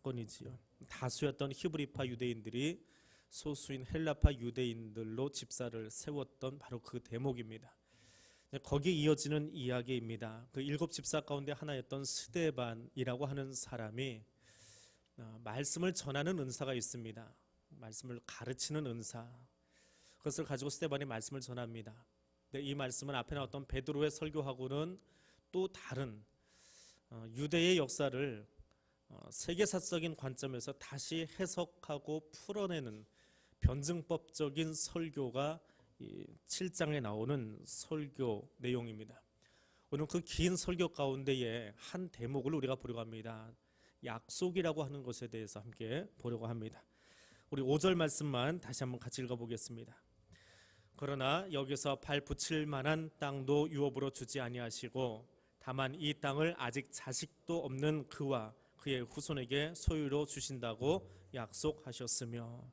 사건이지요. 다수였던 히브리파 유대인들이 소수인 헬라파 유대인들로 집사를 세웠던 바로 그 대목입니다. 거기에 이어지는 이야기입니다. 그 7 집사 가운데 하나였던 스데반이라고 하는 사람이 말씀을 전하는 은사가 있습니다. 말씀을 가르치는 은사. 그것을 가지고 스데반이 말씀을 전합니다. 근데 이 말씀은 앞에 나왔던 베드로의 설교하고는 또 다른 유대의 역사를 세계사적인 관점에서 다시 해석하고 풀어내는 변증법적인 설교가 7장에 나오는 설교 내용입니다. 오늘 그 긴 설교 가운데에 한 대목을 우리가 보려고 합니다. 약속이라고 하는 것에 대해서 함께 보려고 합니다. 우리 5절 말씀만 다시 한번 같이 읽어보겠습니다. 그러나 여기서 발 붙일 만한 땅도 유업으로 주지 아니하시고 다만 이 땅을 아직 자식도 없는 그와 그의 후손에게 소유로 주신다고 약속하셨으며.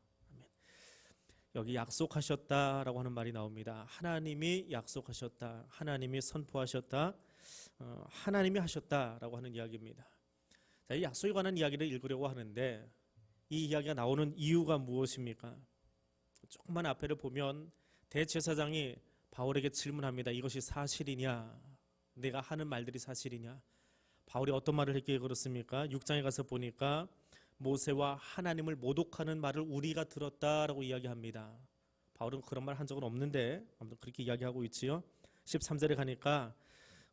여기 약속하셨다라고 하는 말이 나옵니다. 하나님이 약속하셨다, 하나님이 선포하셨다, 하나님이 하셨다라고 하는 이야기입니다. 자, 이 약속에 관한 이야기를 읽으려고 하는데 이 이야기가 나오는 이유가 무엇입니까? 조금만 앞에를 보면 대제사장이 바울에게 질문합니다. 이것이 사실이냐? 내가 하는 말들이 사실이냐? 바울이 어떤 말을 했기에 그렇습니까? 6장에 가서 보니까 모세와 하나님을 모독하는 말을 우리가 들었다라고 이야기합니다. 바울은 그런 말 한 적은 없는데 아무튼 그렇게 이야기하고 있지요. 13절에 가니까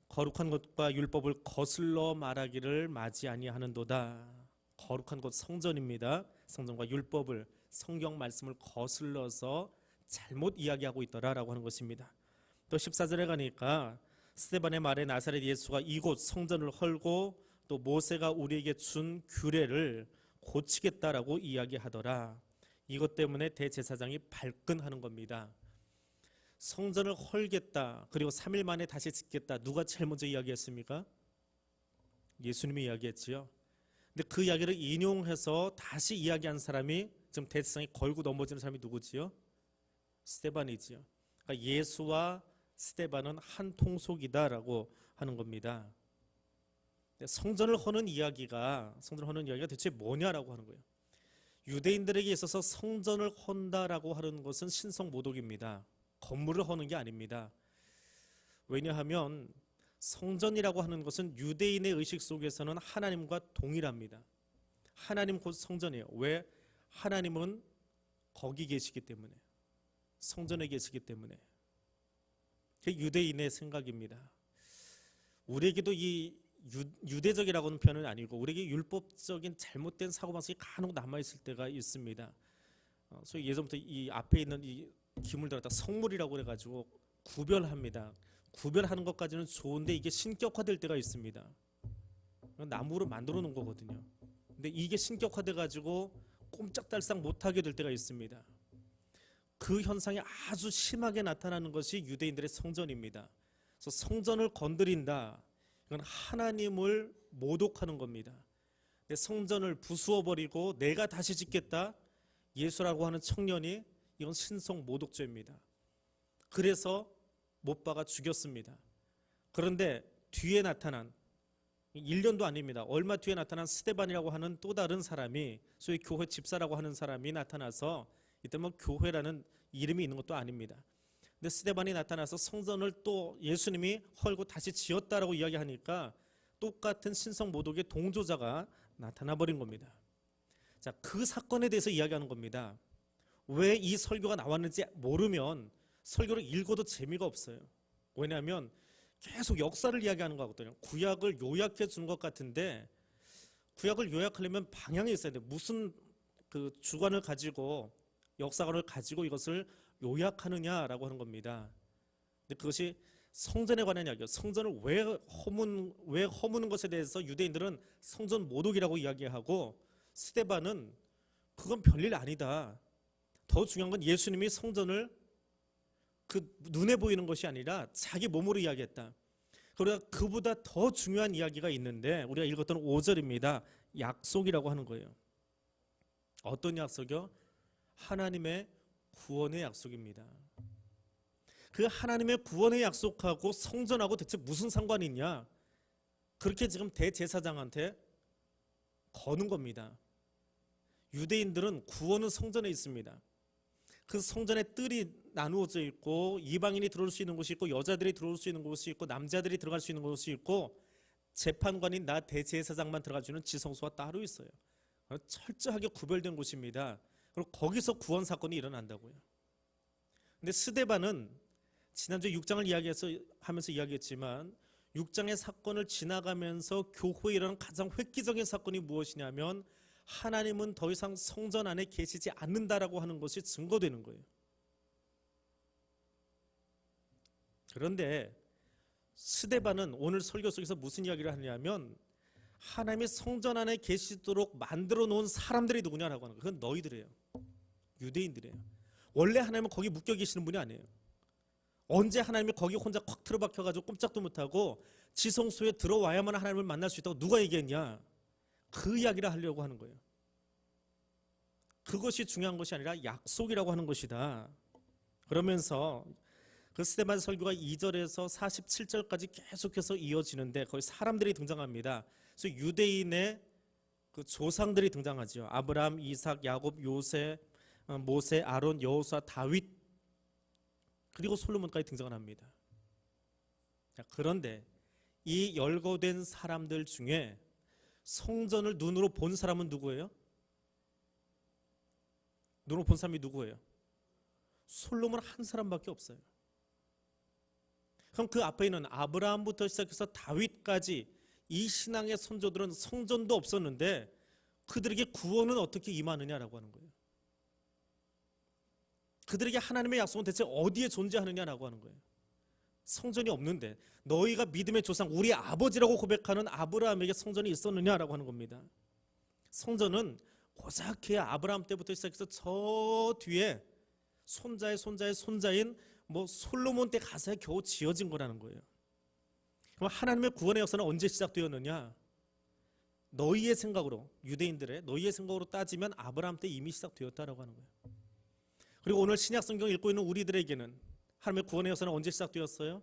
거룩한 것과 율법을 거슬러 말하기를 맞이 아니하는도다. 거룩한 것 성전입니다. 성전과 율법을, 성경 말씀을 거슬러서 잘못 이야기하고 있더라라고 하는 것입니다. 또 14절에 가니까 스데반의 말에 나사렛 예수가 이곳 성전을 헐고 또 모세가 우리에게 준 규례를 고치겠다라고 이야기하더라. 이것 때문에 대제사장이 발끈하는 겁니다. 성전을 헐겠다, 그리고 3일 만에 다시 짓겠다. 누가 제일 먼저 이야기했습니까? 예수님이 이야기했지요. 근데 그 이야기를 인용해서 다시 이야기한 사람이 지금 대제사장이 걸고 넘어지는 사람이 누구지요? 스데반이지요. 그러니까 예수와 스데반은 한 통속이다라고 하는 겁니다. 성전을 허는 이야기가 대체 뭐냐라고 하는 거예요. 유대인들에게 있어서 성전을 헌다라고 하는 것은 신성모독입니다. 건물을 허는 게 아닙니다. 왜냐하면 성전이라고 하는 것은 유대인의 의식 속에서는 하나님과 동일합니다. 하나님 곧 성전이에요. 왜? 하나님은 거기 계시기 때문에, 성전에 계시기 때문에. 그게 유대인의 생각입니다. 우리에게도 이 유대적이라고는 표현은 아니고 우리에게 율법적인 잘못된 사고방식이 간혹 남아있을 때가 있습니다. 소위 예전부터 이 앞에 있는 이 기물들 갖다 성물이라고 그래가지고 구별합니다. 구별하는 것까지는 좋은데 이게 신격화될 때가 있습니다. 나무로 만들어 놓은 거거든요. 근데 이게 신격화돼 가지고 꼼짝달싹 못하게 될 때가 있습니다. 그 현상이 아주 심하게 나타나는 것이 유대인들의 성전입니다. 그래서 성전을 건드린다, 이건 하나님을 모독하는 겁니다. 성전을 부수어버리고 내가 다시 짓겠다, 예수라고 하는 청년이, 이건 신성 모독죄입니다. 그래서 못 박아 죽였습니다. 그런데 뒤에 나타난, 1년도 아닙니다. 얼마 뒤에 나타난 스데반이라고 하는 또 다른 사람이, 소위 교회 집사라고 하는 사람이 나타나서, 이때 뭐 교회라는 이름이 있는 것도 아닙니다. 근데 스데반이 나타나서 성전을 또 예수님이 헐고 다시 지었다라고 이야기하니까 똑같은 신성 모독의 동조자가 나타나 버린 겁니다. 자, 그 사건에 대해서 이야기하는 겁니다. 왜 이 설교가 나왔는지 모르면 설교를 읽어도 재미가 없어요. 왜냐하면 계속 역사를 이야기하는 거거든요. 구약을 요약해 주는 것 같은데, 구약을 요약하려면 방향이 있어야 돼요. 무슨 그 주관을 가지고, 역사관을 가지고 이것을 요약하느냐라고 하는 겁니다. 근데 그것이 성전에 관한 이야기예요. 성전을 왜 허무는 것에 대해서 유대인들은 성전 모독이라고 이야기하고, 스데반은 그건 별일 아니다. 더 중요한 건 예수님이 성전을 그 눈에 보이는 것이 아니라 자기 몸으로 이야기했다. 그러나 그보다 더 중요한 이야기가 있는데 우리가 읽었던 5절입니다. 약속이라고 하는 거예요. 어떤 약속이요? 하나님의 구원의 약속입니다. 그 하나님의 구원의 약속하고 성전하고 대체 무슨 상관이 있냐? 그렇게 지금 대제사장한테 거는 겁니다. 유대인들은 구원은 성전에 있습니다. 그 성전에 뜰이 나누어져 있고 이방인이 들어올 수 있는 곳이 있고 여자들이 들어올 수 있는 곳이 있고 남자들이 들어갈 수 있는 곳이 있고 재판관인 나 대제사장만 들어갈 수 있는 지성소가 따로 있어요. 철저하게 구별된 곳입니다. 그리고 거기서 구원 사건이 일어난다고요. 근데 스데반은 지난주 6장을 하면서 이야기했지만 6장의 사건을 지나가면서 교회에 일어난 가장 획기적인 사건이 무엇이냐면 하나님은 더 이상 성전 안에 계시지 않는다라고 하는 것이 증거되는 거예요. 그런데 스데반은 오늘 설교 속에서 무슨 이야기를 하냐면 하나님이 성전 안에 계시도록 만들어 놓은 사람들이 누구냐라고 하는 거예요. 그건 너희들이에요. 유대인들이에요. 원래 하나님은 거기 묶여 계시는 분이 아니에요. 언제 하나님이 거기 혼자 콱 틀어박혀가지고 꼼짝도 못하고 지성소에 들어와야만 하나님을 만날 수 있다고 누가 얘기했냐? 그 이야기를 하려고 하는 거예요. 그것이 중요한 것이 아니라 약속이라고 하는 것이다. 그러면서 그 스데반 설교가 2절에서 47절까지 계속해서 이어지는데 거기 사람들이 등장합니다. 그래서 유대인의 그 조상들이 등장하죠. 아브라함, 이삭, 야곱, 요셉, 모세, 아론, 여호수아, 다윗, 그리고 솔로몬까지 등장을 합니다. 그런데 이 열거된 사람들 중에 성전을 눈으로 본 사람은 누구예요? 눈으로 본 사람이 누구예요? 솔로몬 한 사람밖에 없어요. 그럼 그 앞에 있는 아브라함부터 시작해서 다윗까지 이 신앙의 선조들은 성전도 없었는데 그들에게 구원은 어떻게 임하느냐라고 하는 거예요. 그들에게 하나님의 약속은 대체 어디에 존재하느냐라고 하는 거예요. 성전이 없는데 너희가 믿음의 조상 우리 아버지라고 고백하는 아브라함에게 성전이 있었느냐라고 하는 겁니다. 성전은 고작해야 아브라함 때부터 시작해서 저 뒤에 손자의 손자의 손자인 솔로몬 때 가서야 겨우 지어진 거라는 거예요. 그럼 하나님의 구원의 역사는 언제 시작되었느냐? 너희의 생각으로, 유대인들의 너희의 생각으로 따지면 아브라함 때 이미 시작되었다라고 하는 거예요. 그리고 오늘 신약 성경을 읽고 있는 우리들에게는 하나님의 구원의 역사는 언제 시작되었어요?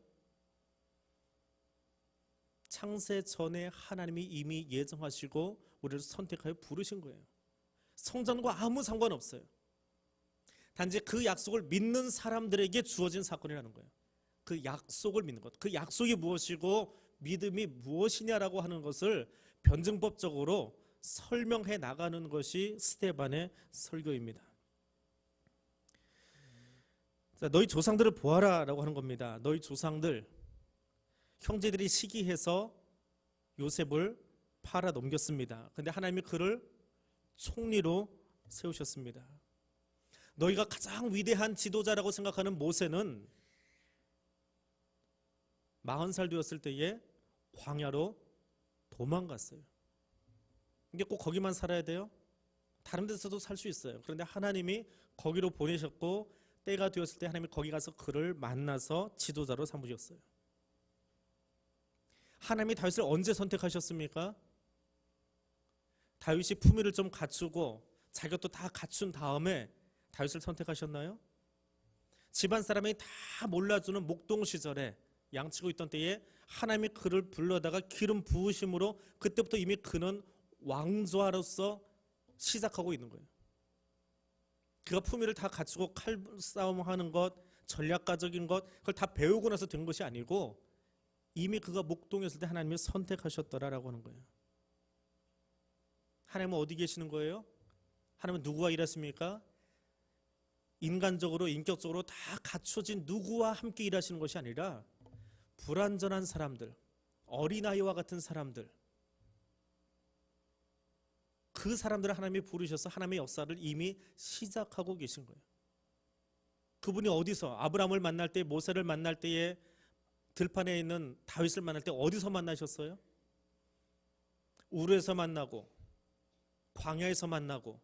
창세 전에 하나님이 이미 예정하시고 우리를 선택하여 부르신 거예요. 성전과 아무 상관없어요. 단지 그 약속을 믿는 사람들에게 주어진 사건이라는 거예요. 그 약속을 믿는 것, 그 약속이 무엇이고 믿음이 무엇이냐라고 하는 것을 변증법적으로 설명해 나가는 것이 스데반의 설교입니다. 자, 너희 조상들을 보아라 라고 하는 겁니다. 너희 조상들, 형제들이 시기해서 요셉을 팔아 넘겼습니다. 그런데 하나님이 그를 총리로 세우셨습니다. 너희가 가장 위대한 지도자라고 생각하는 모세는 40살 되었을 때에 광야로 도망갔어요. 이게 꼭 거기만 살아야 돼요? 다른 데서도 살 수 있어요. 그런데 하나님이 거기로 보내셨고 때가 되었을 때 하나님이 거기 가서 그를 만나서 지도자로 삼으셨어요. 하나님이 다윗을 언제 선택하셨습니까? 다윗이 품위를 좀 갖추고 자기 것도 다 갖춘 다음에 다윗을 선택하셨나요? 집안 사람이 다 몰라주는 목동 시절에 양치고 있던 때에 하나님이 그를 불러다가 기름 부으심으로 그때부터 이미 그는 왕좌로서 시작하고 있는 거예요. 그가 품위를 다 갖추고 칼싸움하는 것, 전략가적인 것 그걸 다 배우고 나서 된 것이 아니고 이미 그가 목동했을 때 하나님이 선택하셨더라라고 하는 거예요. 하나님은 어디 계시는 거예요? 하나님은 누구와 일하십니까? 인간적으로 인격적으로 다 갖춰진 누구와 함께 일하시는 것이 아니라 불완전한 사람들, 어린아이와 같은 사람들, 그 사람들을 하나님이 부르셔서 하나님의 역사를 이미 시작하고 계신 거예요. 그분이 어디서 아브라함을 만날 때, 모세를 만날 때에, 들판에 있는 다윗을 만날 때 어디서 만나셨어요? 우르에서 만나고 광야에서 만나고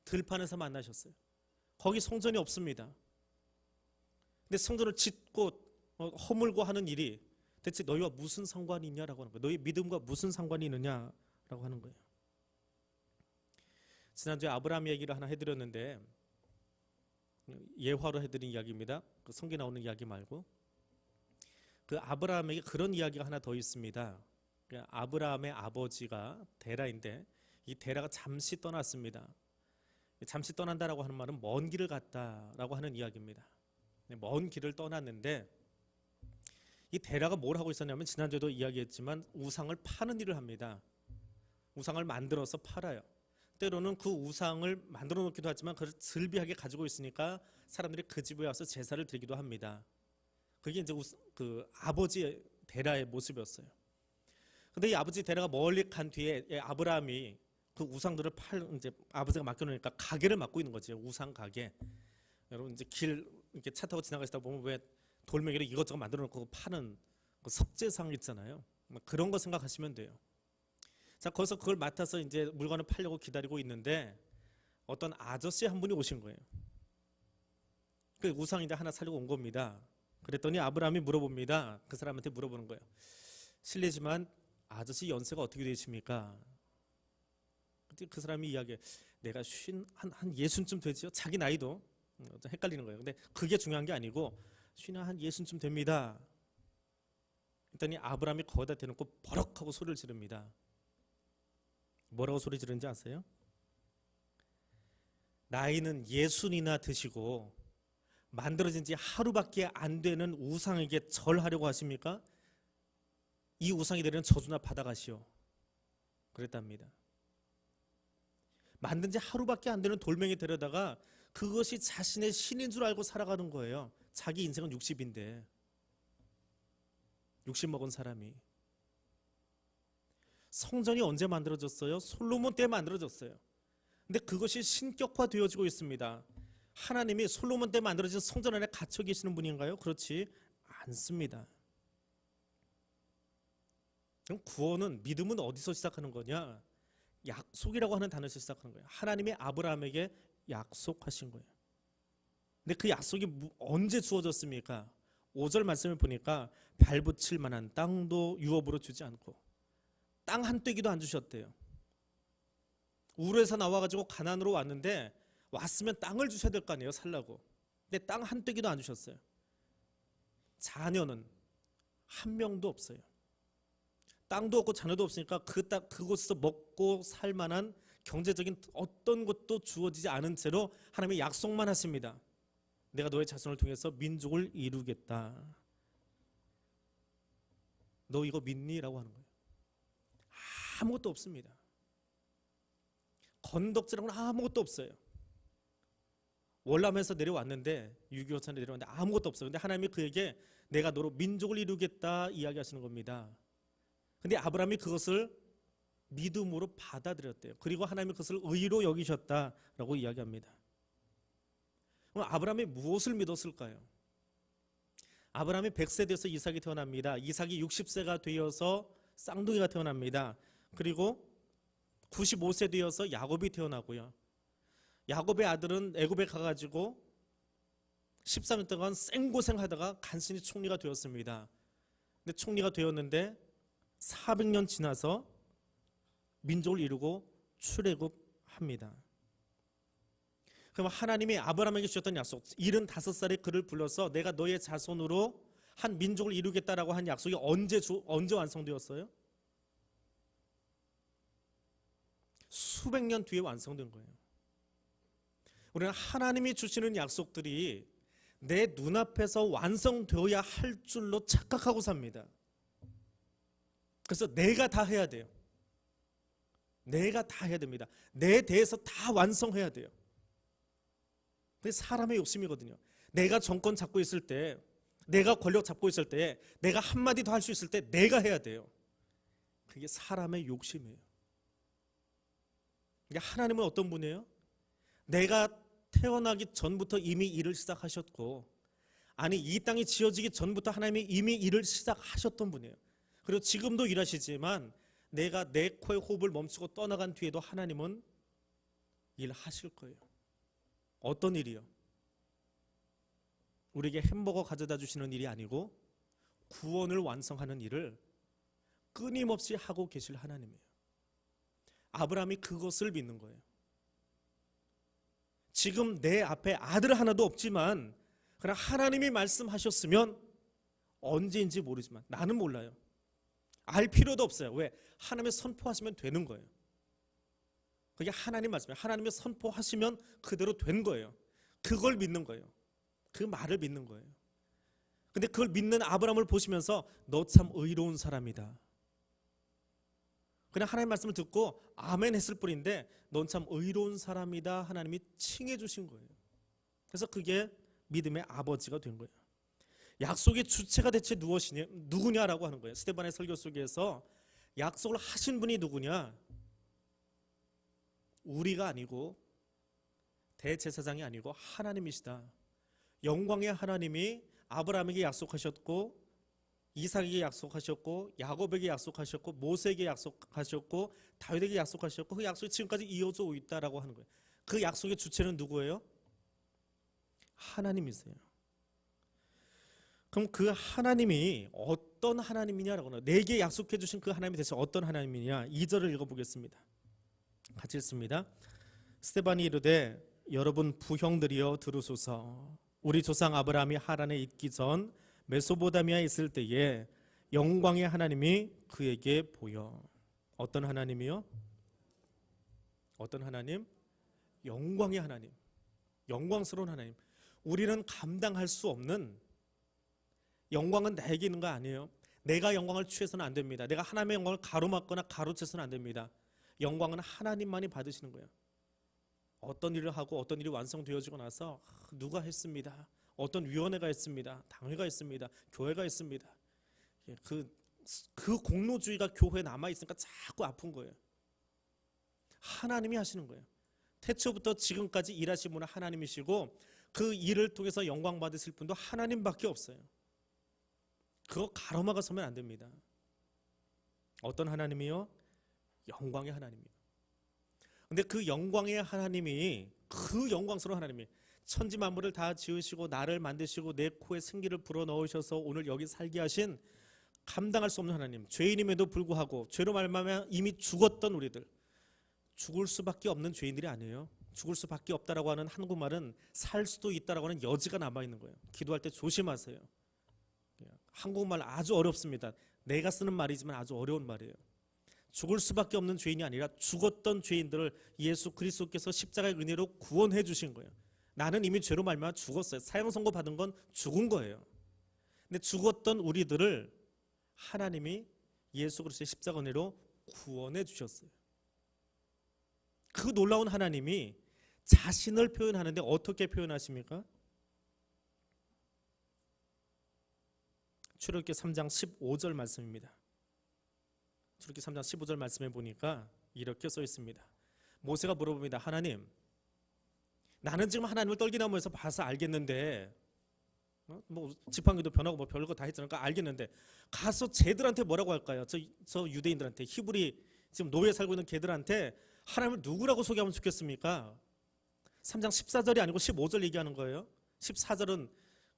들판에서 만나셨어요. 거기 성전이 없습니다. 근데 성전을 짓고 허물고 하는 일이 대체 너희와 무슨 상관이 있냐라고 하는 거예요. 너희 믿음과 무슨 상관이 있느냐라고 하는 거예요. 지난주에 아브라함 얘기를 하나 해드렸는데 예화로 해드린 이야기입니다. 그 성경에 나오는 이야기 말고 그 아브라함에게 그런 이야기가 하나 더 있습니다. 아브라함의 아버지가 데라인데 이 데라가 잠시 떠났습니다. 잠시 떠난다라고 하는 말은 먼 길을 갔다라고 하는 이야기입니다. 먼 길을 떠났는데 이 데라가 뭘 하고 있었냐면 지난주에도 이야기했지만 우상을 파는 일을 합니다. 우상을 만들어서 팔아요. 때로는 그 우상을 만들어 놓기도 하지만 그걸 즐비하게 가지고 있으니까 사람들이 그 집에 와서 제사를 드리기도 합니다. 그게 이제 그 아버지 데라의 모습이었어요. 근데 이 아버지 데라가 멀리 간 뒤에 아브라함이 그 우상들을 이제 아버지가 맡겨놓으니까 가게를 맡고 있는 거지. 우상 가게. 여러분 이제 길 이렇게 차 타고 지나가시다 보면 왜 돌멩이를 이것저것 만들어 놓고 파는 그 석재상 있잖아요. 그런 거 생각하시면 돼요. 자, 거기서 그걸 맡아서 이제 물건을 팔려고 기다리고 있는데 어떤 아저씨 한 분이 오신 거예요. 그 우상 이제 하나 사려고 온 겁니다. 그랬더니 아브라함이 물어봅니다. 그 사람한테 물어보는 거예요. 실례지만 아저씨 연세가 어떻게 되십니까? 그 사람이 이야기해. 내가 한 예순쯤 되지요. 자기 나이도 헷갈리는 거예요. 근데 그게 중요한 게 아니고 한 예순쯤 됩니다. 그랬더니 아브라함이 거기다 대놓고 버럭하고 소리를 지릅니다. 뭐라고 소리 지르는지 아세요? 나이는 예순이나 드시고 만들어진 지 하루밖에 안 되는 우상에게 절하려고 하십니까? 이 우상이 내리는 저주나 받아가시오. 그랬답니다. 만든 지 하루밖에 안 되는 돌멩이 데려다가 그것이 자신의 신인 줄 알고 살아가는 거예요. 자기 인생은 60인데 60 먹은 사람이. 성전이 언제 만들어졌어요? 솔로몬 때 만들어졌어요. 근데 그것이 신격화되어지고 있습니다. 하나님이 솔로몬 때 만들어진 성전 안에 갇혀 계시는 분인가요? 그렇지 않습니다. 그럼 구원은, 믿음은 어디서 시작하는 거냐? 약속이라고 하는 단어에서 시작하는 거예요. 하나님이 아브라함에게 약속하신 거예요. 근데 그 약속이 언제 주어졌습니까? 5절 말씀을 보니까 발붙일 만한 땅도 유업으로 주지 않고 땅 한 떼기도 안 주셨대요. 우르에서 나와가지고 가나안으로 왔는데 왔으면 땅을 주셔야 될 거 아니에요, 살라고. 근데 땅 한 떼기도 안 주셨어요. 자녀는 한 명도 없어요. 땅도 없고 자녀도 없으니까 그곳에서 먹고 살 만한 경제적인 어떤 것도 주어지지 않은 채로 하나님이 약속만 하십니다. 내가 너의 자손을 통해서 민족을 이루겠다. 너 이거 믿니? 라고 하는 거예요. 아무것도 없습니다. 건덕지라고는 아무것도 없어요. 월남에서 내려왔는데 6.25 전에 내려왔는데 아무것도 없어요. 근데 하나님이 그에게 내가 너로 민족을 이루겠다 이야기하시는 겁니다. 근데 아브라함이 그것을 믿음으로 받아들였대요. 그리고 하나님이 그것을 의로 여기셨다라고 이야기합니다. 그럼 아브라함이 무엇을 믿었을까요? 아브라함이 100세 되어서 이삭이 태어납니다. 이삭이 60세가 되어서 쌍둥이가 태어납니다. 그리고 95세 되어서 야곱이 태어나고요. 야곱의 아들은 애굽에 가가지고 13년 동안 생고생하다가 간신히 총리가 되었습니다. 근데 총리가 되었는데 400년 지나서 민족을 이루고 출애굽합니다. 그럼 하나님이 아브라함에게 주셨던 약속, 75살에 그를 불러서 내가 너의 자손으로 한 민족을 이루겠다라고 한 약속이 언제 완성되었어요? 수백 년 뒤에 완성된 거예요. 우리는 하나님이 주시는 약속들이 내 눈앞에서 완성되어야 할 줄로 착각하고 삽니다. 그래서 내가 다 해야 돼요. 내가 다 해야 됩니다. 내 대해서 다 완성해야 돼요. 그게 사람의 욕심이거든요. 내가 정권 잡고 있을 때, 내가 권력 잡고 있을 때, 내가 한마디 더 할 수 있을 때 내가 해야 돼요. 그게 사람의 욕심이에요. 하나님은 어떤 분이에요? 내가 태어나기 전부터 이미 일을 시작하셨고, 아니 이 땅이 지어지기 전부터 하나님이 이미 일을 시작하셨던 분이에요. 그리고 지금도 일하시지만 내가 내 코의 호흡을 멈추고 떠나간 뒤에도 하나님은 일하실 거예요. 어떤 일이요? 우리에게 햄버거 가져다 주시는 일이 아니고 구원을 완성하는 일을 끊임없이 하고 계실 하나님이에요. 아브라함이 그것을 믿는 거예요. 지금 내 앞에 아들 하나도 없지만 그러나 하나님이 말씀하셨으면 언제인지 모르지만 나는 몰라요. 알 필요도 없어요. 왜? 하나님이 선포하시면 되는 거예요. 그게 하나님 말씀이에요. 하나님이 선포하시면 그대로 된 거예요. 그걸 믿는 거예요. 그 말을 믿는 거예요. 근데 그걸 믿는 아브라함을 보시면서 너 참 의로운 사람이다. 그냥 하나님 말씀을 듣고 아멘 했을 뿐인데 넌 참 의로운 사람이다. 하나님이 칭해 주신 거예요. 그래서 그게 믿음의 아버지가 된 거예요. 약속의 주체가 대체 누구냐라고 하는 거예요. 스데반의 설교 속에서 약속을 하신 분이 누구냐? 우리가 아니고 대제사장이 아니고 하나님이시다. 영광의 하나님이 아브라함에게 약속하셨고 이삭에게 약속하셨고 야곱에게 약속하셨고 모세에게 약속하셨고 다윗에게 약속하셨고 그 약속이 지금까지 이어져 오고 있다라고 하는 거예요. 그 약속의 주체는 누구예요? 하나님이세요. 그럼 그 하나님이 어떤 하나님이냐라고 하는 거예요. 내게 약속해 주신 그 하나님이 대체 어떤 하나님이냐? 2절을 읽어보겠습니다. 같이 읽습니다. 스데반이 이르되 여러분 부형들이여 들으소서. 우리 조상 아브라함이 하란에 있기 전 메소포타미아에 있을 때에 영광의 하나님이 그에게 보여. 어떤 하나님이요? 어떤 하나님? 영광의 하나님. 영광스러운 하나님. 우리는 감당할 수 없는 영광은 나에게 있는 거 아니에요. 내가 영광을 취해서는 안 됩니다. 내가 하나님의 영광을 가로막거나 가로채서는 안 됩니다. 영광은 하나님만이 받으시는 거예요. 어떤 일을 하고 어떤 일이 완성되어지고 나서 누가 했습니다. 어떤 위원회가 했습니다. 당회가 했습니다. 교회가 했습니다. 그 공로주의가 교회에 남아있으니까 자꾸 아픈 거예요. 하나님이 하시는 거예요. 태초부터 지금까지 일하신 분은 하나님이시고 그 일을 통해서 영광 받으실 분도 하나님밖에 없어요. 그거 가로막아 서면 안 됩니다. 어떤 하나님이요? 영광의 하나님이요. 근데 그 영광의 하나님이 그 영광스러운 하나님이 천지 만물을 다 지으시고 나를 만드시고 내 코에 생기를 불어넣으셔서 오늘 여기 살게 하신 감당할 수 없는 하나님, 죄인임에도 불구하고 죄로 말미암아 이미 죽었던 우리들, 죽을 수밖에 없는 죄인들이 아니에요. 죽을 수밖에 없다라고 하는 한국말은 살 수도 있다라고 하는 여지가 남아있는 거예요. 기도할 때 조심하세요. 한국말 아주 어렵습니다. 내가 쓰는 말이지만 아주 어려운 말이에요. 죽을 수밖에 없는 죄인이 아니라 죽었던 죄인들을 예수 그리스도께서 십자가의 은혜로 구원해 주신 거예요. 나는 이미 죄로 말미암아 죽었어요. 사형 선고 받은 건 죽은 거예요. 근데 죽었던 우리들을 하나님이 예수 그리스도의 십자가 은혜로 구원해 주셨어요. 그 놀라운 하나님이 자신을 표현하는데 어떻게 표현하십니까? 출애굽기 3장 15절 말씀입니다. 출애굽기 3장 15절 말씀에 보니까 이렇게 써 있습니다. 모세가 물어봅니다. 하나님, 나는 지금 하나님을 떨기나무에서 봐서 알겠는데 뭐 지팡이도 변하고 뭐 별거 다 했잖아요. 그러니까 알겠는데 가서 쟤들한테 뭐라고 할까요? 저 유대인들한테, 히브리 지금 노예에 살고 있는 걔들한테 하나님을 누구라고 소개하면 좋겠습니까? 3장 14절이 아니고 15절 얘기하는 거예요. 14절은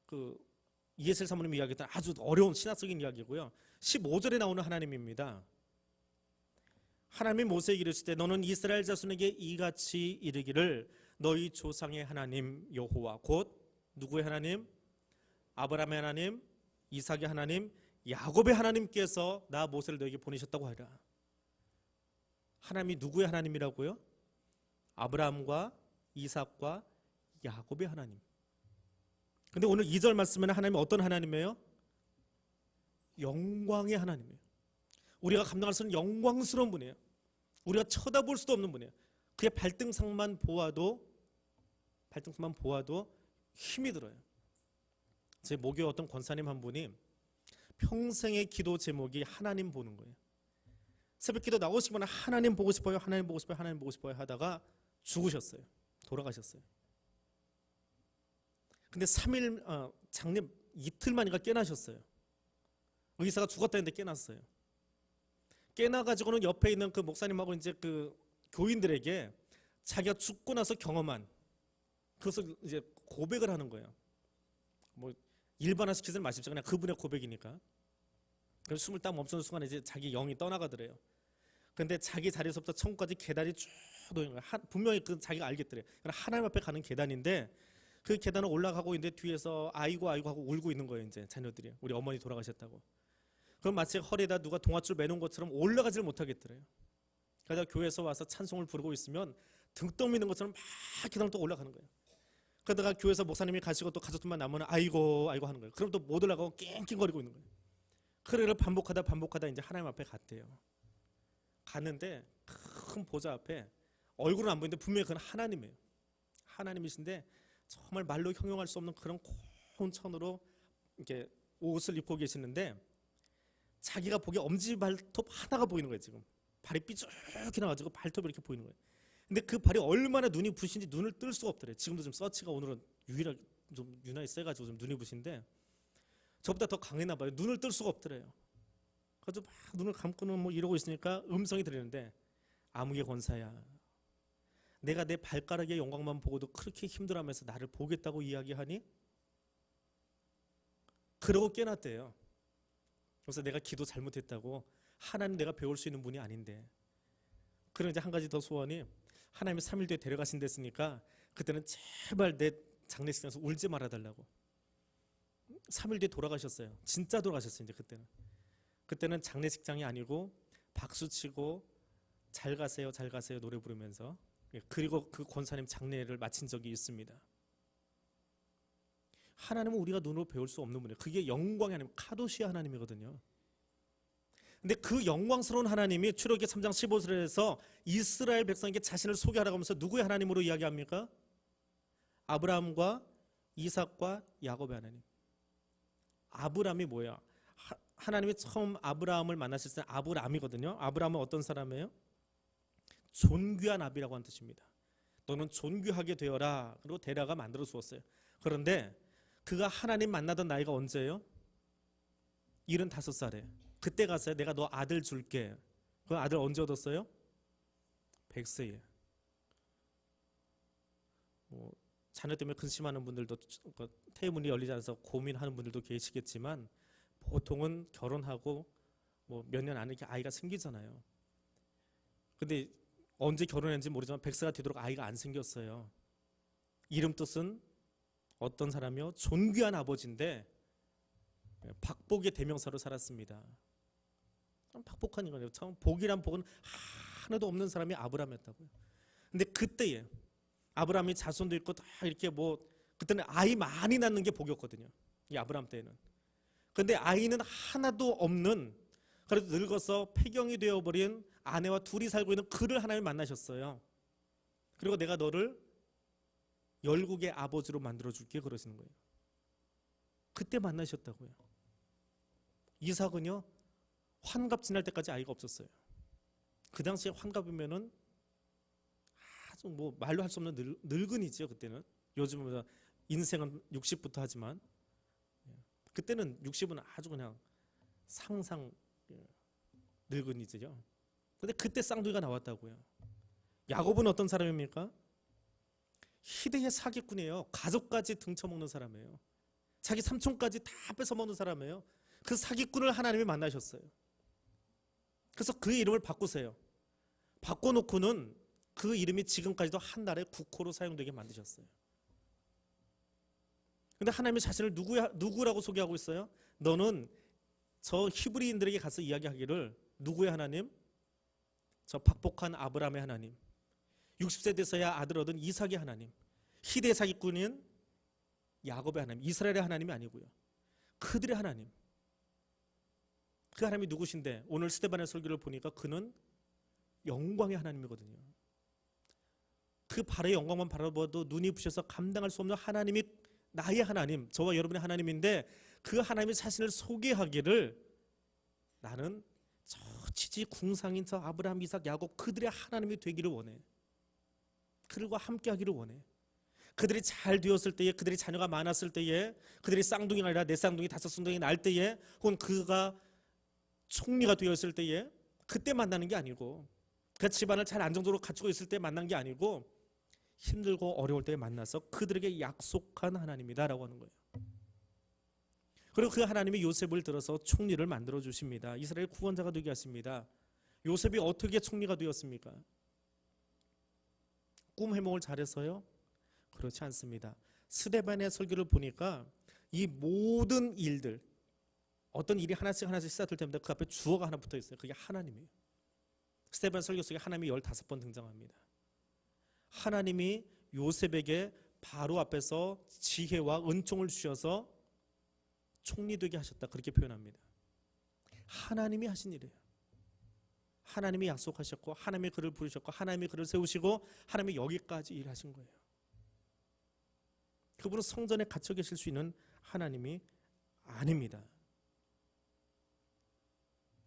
그 이에셀 사모님이 이야기했던 아주 어려운 신학적인 이야기고요. 15절에 나오는 하나님입니다. 하나님이 모세에게 이르시되 너는 이스라엘 자손에게 이같이 이르기를 너희 조상의 하나님 여호와 곧 누구의 하나님? 아브라함의 하나님, 이삭의 하나님, 야곱의 하나님께서 나 모세를 너에게 보내셨다고 하라. 하나님이 누구의 하나님이라고요? 아브라함과 이삭과 야곱의 하나님. 근데 오늘 2절 말씀에는 하나님이 어떤 하나님이에요? 영광의 하나님이에요. 우리가 감당할 수 없는 영광스러운 분이에요. 우리가 쳐다볼 수도 없는 분이에요. 그의 발등상만 보아도 힘이 들어요. 제 목요일 어떤 권사님 한 분이 평생의 기도 제목이 하나님 보는 거예요. 새벽기도 나오시거나 하나님 보고 싶어요, 하나님 보고 싶어요, 하나님 보고 싶어요 하다가 죽으셨어요. 돌아가셨어요. 근데 3일 장례 이틀 만인가 깨나셨어요. 의사가 죽었다 했는데 깨났어요. 깨나가지고는 옆에 있는 그 목사님하고 이제 그 교인들에게 자기가 죽고 나서 경험한 그것을 이제 고백을 하는 거예요. 뭐 일반화시키지는 마십시오. 그냥 그분의 고백이니까. 그래서 숨을 딱 멈추는 순간에 이제 자기 영이 떠나가더래요. 근데 자기 자리에서부터 천국까지 계단이 쭉 놓인 거예요. 분명히 그 자기가 알겠더래요. 하나님 앞에 가는 계단인데 그 계단을 올라가고 있는데 뒤에서 아이고 아이고 하고 울고 있는 거예요. 이제 자녀들이 우리 어머니 돌아가셨다고. 그럼 마치 허리에다 누가 동아줄 매놓은 것처럼 올라가지를 못하겠더래요. 그러다 교회에서 와서 찬송을 부르고 있으면 등 떠미는 것처럼 막 계단을 또 올라가는 거예요. 그러다가 교회에서 목사님이 가시고 또 가족들만 남으면 아이고 아이고 하는 거예요. 그럼 또 못 올라가고 낑낑거리고 있는 거예요. 그를 반복하다 이제 하나님 앞에 갔대요. 갔는데 큰 보좌 앞에 얼굴은 안 보이는데 분명히 그건 하나님이에요. 하나님이신데 정말 말로 형용할 수 없는 그런 고운 천으로 이렇게 옷을 입고 계시는데 자기가 보기에 엄지발톱 하나가 보이는 거예요. 지금 발이 삐죽이 나가지고 발톱이 이렇게 보이는 거예요. 근데 그 발이 얼마나 눈이 부신지 눈을 뜰 수가 없더래요. 지금도 좀 서치가 오늘은 유일하게 좀 유난히 세가지고 좀 눈이 부신데 저보다 더 강했나 봐요. 눈을 뜰 수가 없더래요. 그래서 막 눈을 감고는 뭐 이러고 있으니까 음성이 들리는데 암흑의 권사야, 내가 내 발가락의 영광만 보고도 그렇게 힘들어하면서 나를 보겠다고 이야기하니? 그러고 깨났대요. 그래서 내가 기도 잘못했다고, 하나님 내가 배울 수 있는 분이 아닌데. 그럼 이제 한 가지 더 소원이, 하나님이 3일 뒤에 데려가신댔으니까 그때는 제발 내 장례식장에서 울지 말아달라고. 3일 뒤에 돌아가셨어요. 진짜 돌아가셨어요. 이제 그때는 장례식장이 아니고 박수치고 잘 가세요 잘 가세요 노래 부르면서, 그리고 그 권사님 장례를 마친 적이 있습니다. 하나님은 우리가 눈으로 배울 수 없는 분이에요. 그게 영광의 하나님, 카도시아 하나님이거든요. 근데 그 영광스러운 하나님이 출애굽기 3장 15절에서 이스라엘 백성에게 자신을 소개하라고 하면서 누구의 하나님으로 이야기합니까? 아브라함과 이삭과 야곱의 하나님. 아브라함이 뭐야? 하나님이 처음 아브라함을 만나실 때 아브라함이거든요. 아브라함은 어떤 사람이에요? 존귀한 아비라고 하는 뜻입니다. 너는 존귀하게 되어라. 그리고 데라가 만들어 주었어요. 그런데 그가 하나님 만나던 나이가 언제예요? 75살에. 그때 가서 내가 너 아들 줄게. 그 아들 언제 얻었어요? 100세에. 자녀 때문에 근심하는 분들도, 태문이 열리지 않아서 고민하는 분들도 계시겠지만 보통은 결혼하고 몇 년 안에 이렇게 아이가 생기잖아요. 근데 언제 결혼했는지 모르지만 100세가 되도록 아이가 안 생겼어요. 이름 뜻은 어떤 사람이요? 존귀한 아버지인데 박복의 대명사로 살았습니다. 박복한 거예요. 참 복이란 복은 하나도 없는 사람이 아브라함이었다고요. 근데 그때에 아브라함이 자손도 있고 다 이렇게 그때는 아이 많이 낳는 게 복이었거든요. 이 아브라함 때에는. 근데 아이는 하나도 없는, 그래도 늙어서 폐경이 되어버린 아내와 둘이 살고 있는 그를 하나님 만나셨어요. 그리고 내가 너를 열국의 아버지로 만들어줄게 그러시는 거예요. 그때 만나셨다고요. 이삭은요, 환갑 지날 때까지 아이가 없었어요. 그 당시에 환갑이면은 아주 말로 할 수 없는 늙은이지요. 그때는. 요즘은 인생은 60부터 하지만 그때는 60은 아주 그냥 상상 늙은이지요. 근데 그때 쌍둥이가 나왔다고요. 야곱은 어떤 사람입니까? 희대의 사기꾼이에요. 가족까지 등쳐먹는 사람이에요. 자기 삼촌까지 다 뺏어먹는 사람이에요. 그 사기꾼을 하나님이 만나셨어요. 그래서 그 이름을 바꾸세요. 바꿔놓고는 그 이름이 지금까지도 한 나라의 국호로 사용되게 만드셨어요. 근데 하나님이 자신을 누구라고 소개하고 있어요? 너는 저 히브리인들에게 가서 이야기하기를, 누구의 하나님? 저 박복한 아브라함의 하나님, 60세 돼서야 아들 얻은 이삭의 하나님, 희대의 사기꾼인 야곱의 하나님, 이스라엘의 하나님이 아니고요. 그들의 하나님. 그 하나님이 누구신데 오늘 스데반의 설교를 보니까 그는 영광의 하나님이거든요. 그 발의 영광만 바라봐도 눈이 부셔서 감당할 수 없는 하나님이 나의 하나님, 저와 여러분의 하나님인데, 그 하나님이 자신을 소개하기를 나는 저 지지 궁상인 저 아브라함, 이삭, 야곱 그들의 하나님이 되기를 원해. 그들과 함께 하기를 원해. 그들이 잘 되었을 때에, 그들이 자녀가 많았을 때에, 그들이 쌍둥이가 아니라 네 쌍둥이, 다섯 쌍둥이 날 때에, 혹은 그가 총리가 되었을 때에, 그때 만나는 게 아니고, 그 집안을 잘 안정적으로 갖추고 있을 때 만난 게 아니고, 힘들고 어려울 때 만나서 그들에게 약속한 하나님이다라고 하는 거예요. 그리고 그 하나님이 요셉을 들어서 총리를 만들어 주십니다. 이스라엘 구원자가 되게 하십니다. 요셉이 어떻게 총리가 되었습니까? 꿈 해몽을 잘해서요? 그렇지 않습니다. 스데반의 설교를 보니까 이 모든 일들, 어떤 일이 하나씩 시작될 때마다 그 앞에 주어가 하나 붙어 있어요. 그게 하나님이에요. 스데반 설교 속에 하나님이 15번 등장합니다. 하나님이 요셉에게 바로 앞에서 지혜와 은총을 주셔서 총리되게 하셨다, 그렇게 표현합니다. 하나님이 하신 일이에요. 하나님이 약속하셨고, 하나님이 그를 부르셨고, 하나님이 그를 세우시고, 하나님이 여기까지 일하신 거예요. 그분은 성전에 갇혀 계실 수 있는 하나님이 아닙니다.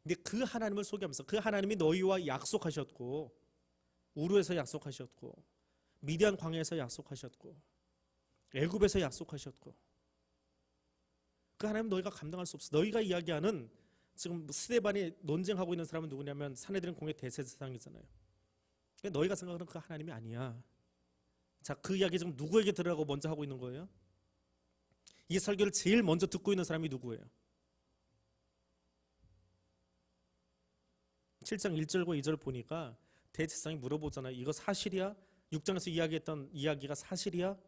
근데 그 하나님을 소개하면서, 그 하나님이 너희와 약속하셨고, 우르에서 약속하셨고, 미디안 광야에서 약속하셨고, 애굽에서 약속하셨고, 그 하나님 너희가 감당할 수 없어. 너희가 이야기하는 지금 스데반이 논쟁하고 있는 사람은 누구냐면 산헤드린 공회 대제사장이잖아요. 너희가 생각하는 그 하나님이 아니야. 자, 그 이야기 지금 누구에게 들으라고 먼저 하고 있는 거예요? 이 설교를 제일 먼저 듣고 있는 사람이 누구예요? 7장 1절과 2절 보니까 대제사장이 물어보잖아요. 이거 사실이야? 6장에서 이야기했던 이야기가 사실이야?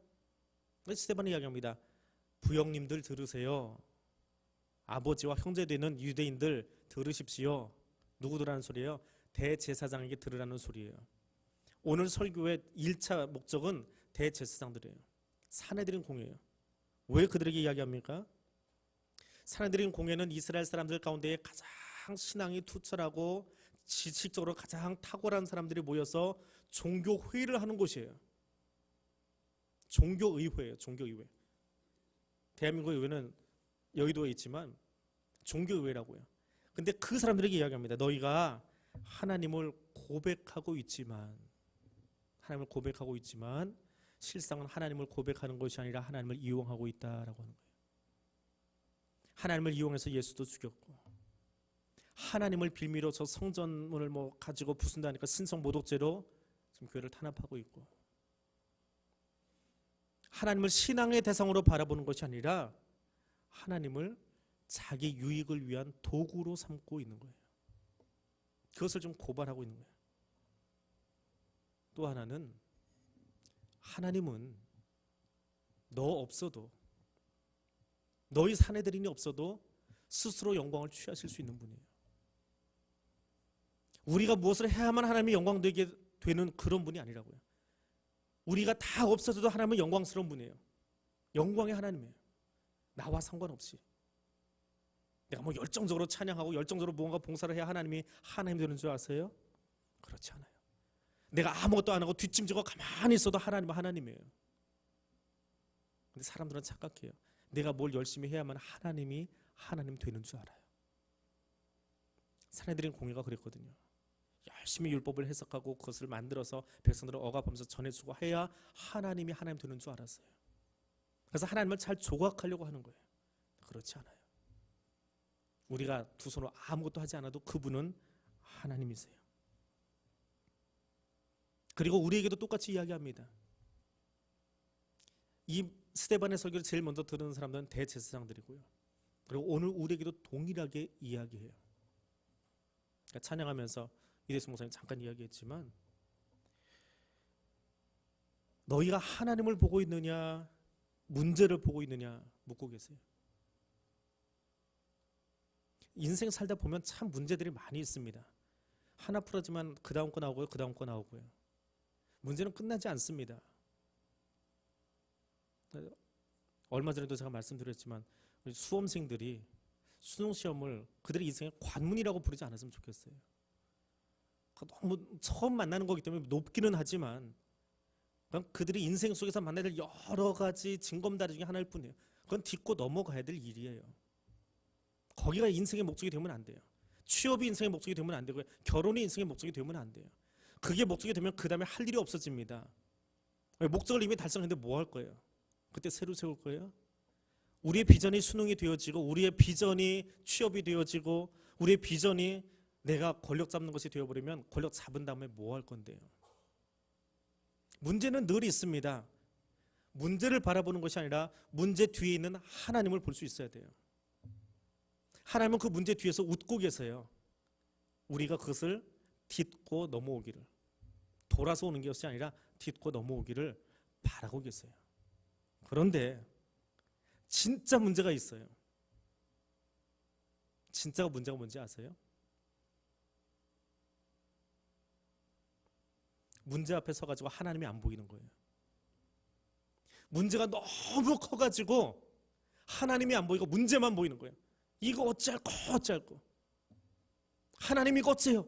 스데반이 이야기합니다. 부형님들 들으세요. 아버지와 형제 되는 유대인들 들으십시오. 누구 들으라는 소리예요? 대제사장에게 들으라는 소리예요. 오늘 설교의 1차 목적은 대제사장들이에요. 산헤드린 공회예요. 왜 그들에게 이야기합니까? 산헤드린 공회는 이스라엘 사람들 가운데 가장 신앙이 투철하고 지식적으로 가장 탁월한 사람들이 모여서 종교 회의를 하는 곳이에요. 종교의회예요. 종교의회. 대한민국 의회는 여의도에 있지만 종교의회라고요. 근데 그 사람들에게 이야기합니다. 너희가 하나님을 고백하고 있지만 실상은 하나님을 고백하는 것이 아니라 하나님을 이용하고 있다라고 하는 거예요. 하나님을 이용해서 예수도 죽였고, 하나님을 빌미로 저 성전문을 가지고 부순다니까 신성 모독죄로 지금 교회를 탄압하고 있고, 하나님을 신앙의 대상으로 바라보는 것이 아니라 하나님을 자기 유익을 위한 도구로 삼고 있는 거예요. 그것을 좀 고발하고 있는 거예요. 또 하나는 하나님은 너 없어도, 너희 산헤드린이 없어도 스스로 영광을 취하실 수 있는 분이에요. 우리가 무엇을 해야만 하나님이 영광되게 되는 그런 분이 아니라고요. 우리가 다 없어져도 하나님은 영광스러운 분이에요. 영광의 하나님이에요. 나와 상관없이. 내가 열정적으로 찬양하고 열정적으로 무언가 봉사를 해야 하나님이 하나님 되는 줄 아세요? 그렇지 않아요. 내가 아무것도 안 하고 뒷짐지고 가만히 있어도 하나님은 하나님이에요. 근데 사람들은 착각해요. 내가 뭘 열심히 해야만 하나님이 하나님 되는 줄 알아요. 산헤드린 공회가 그랬거든요. 열심히 율법을 해석하고 그것을 만들어서 백성들을 억압하면서 전해주고 해야 하나님이 하나님 되는 줄 알았어요. 그래서 하나님을 잘 조각하려고 하는 거예요. 그렇지 않아요. 우리가 두 손으로 아무것도 하지 않아도 그분은 하나님이세요. 그리고 우리에게도 똑같이 이야기합니다. 이 스데반의 설교를 제일 먼저 들은 사람들은 대제사장들이고요. 그리고 오늘 우리에게도 동일하게 이야기해요. 그러니까 찬양하면서 이대수 목사님 잠깐 이야기했지만, 너희가 하나님을 보고 있느냐 문제를 보고 있느냐 묻고 계세요. 인생 살다 보면 참 문제들이 많이 있습니다. 하나 풀어지만 그 다음 거 나오고요, 그 다음 거 나오고요. 문제는 끝나지 않습니다. 얼마 전에도 제가 말씀드렸지만 수험생들이 수능시험을 그들의 인생의 관문이라고 부르지 않았으면 좋겠어요. 너무 처음 만나는 거기 때문에 높기는 하지만 그들이 인생 속에서 만나야 될 여러 가지 징검다리 중에 하나일 뿐이에요. 그건 딛고 넘어가야 될 일이에요. 거기가 인생의 목적이 되면 안 돼요. 취업이 인생의 목적이 되면 안 되고요. 결혼이 인생의 목적이 되면 안 돼요. 그게 목적이 되면 그 다음에 할 일이 없어집니다. 목적을 이미 달성했는데 뭐 할 거예요? 그때 새로 세울 거예요? 우리의 비전이 수능이 되어지고, 우리의 비전이 취업이 되어지고, 우리의 비전이 내가 권력 잡는 것이 되어버리면 권력 잡은 다음에 뭐 할 건데요? 문제는 늘 있습니다. 문제를 바라보는 것이 아니라 문제 뒤에 있는 하나님을 볼 수 있어야 돼요. 하나님은 그 문제 뒤에서 웃고 계세요. 우리가 그것을 딛고 넘어오기를, 돌아서 오는 것이 아니라 딛고 넘어오기를 바라고 계세요. 그런데 진짜 문제가 있어요. 진짜 문제가 뭔지 아세요? 문제 앞에 서가지고 하나님이 안 보이는 거예요. 문제가 너무 커가지고 하나님이 안 보이고 문제만 보이는 거예요. 이거 어찌할꼬 어찌할꼬. 하나님 이거 어째요?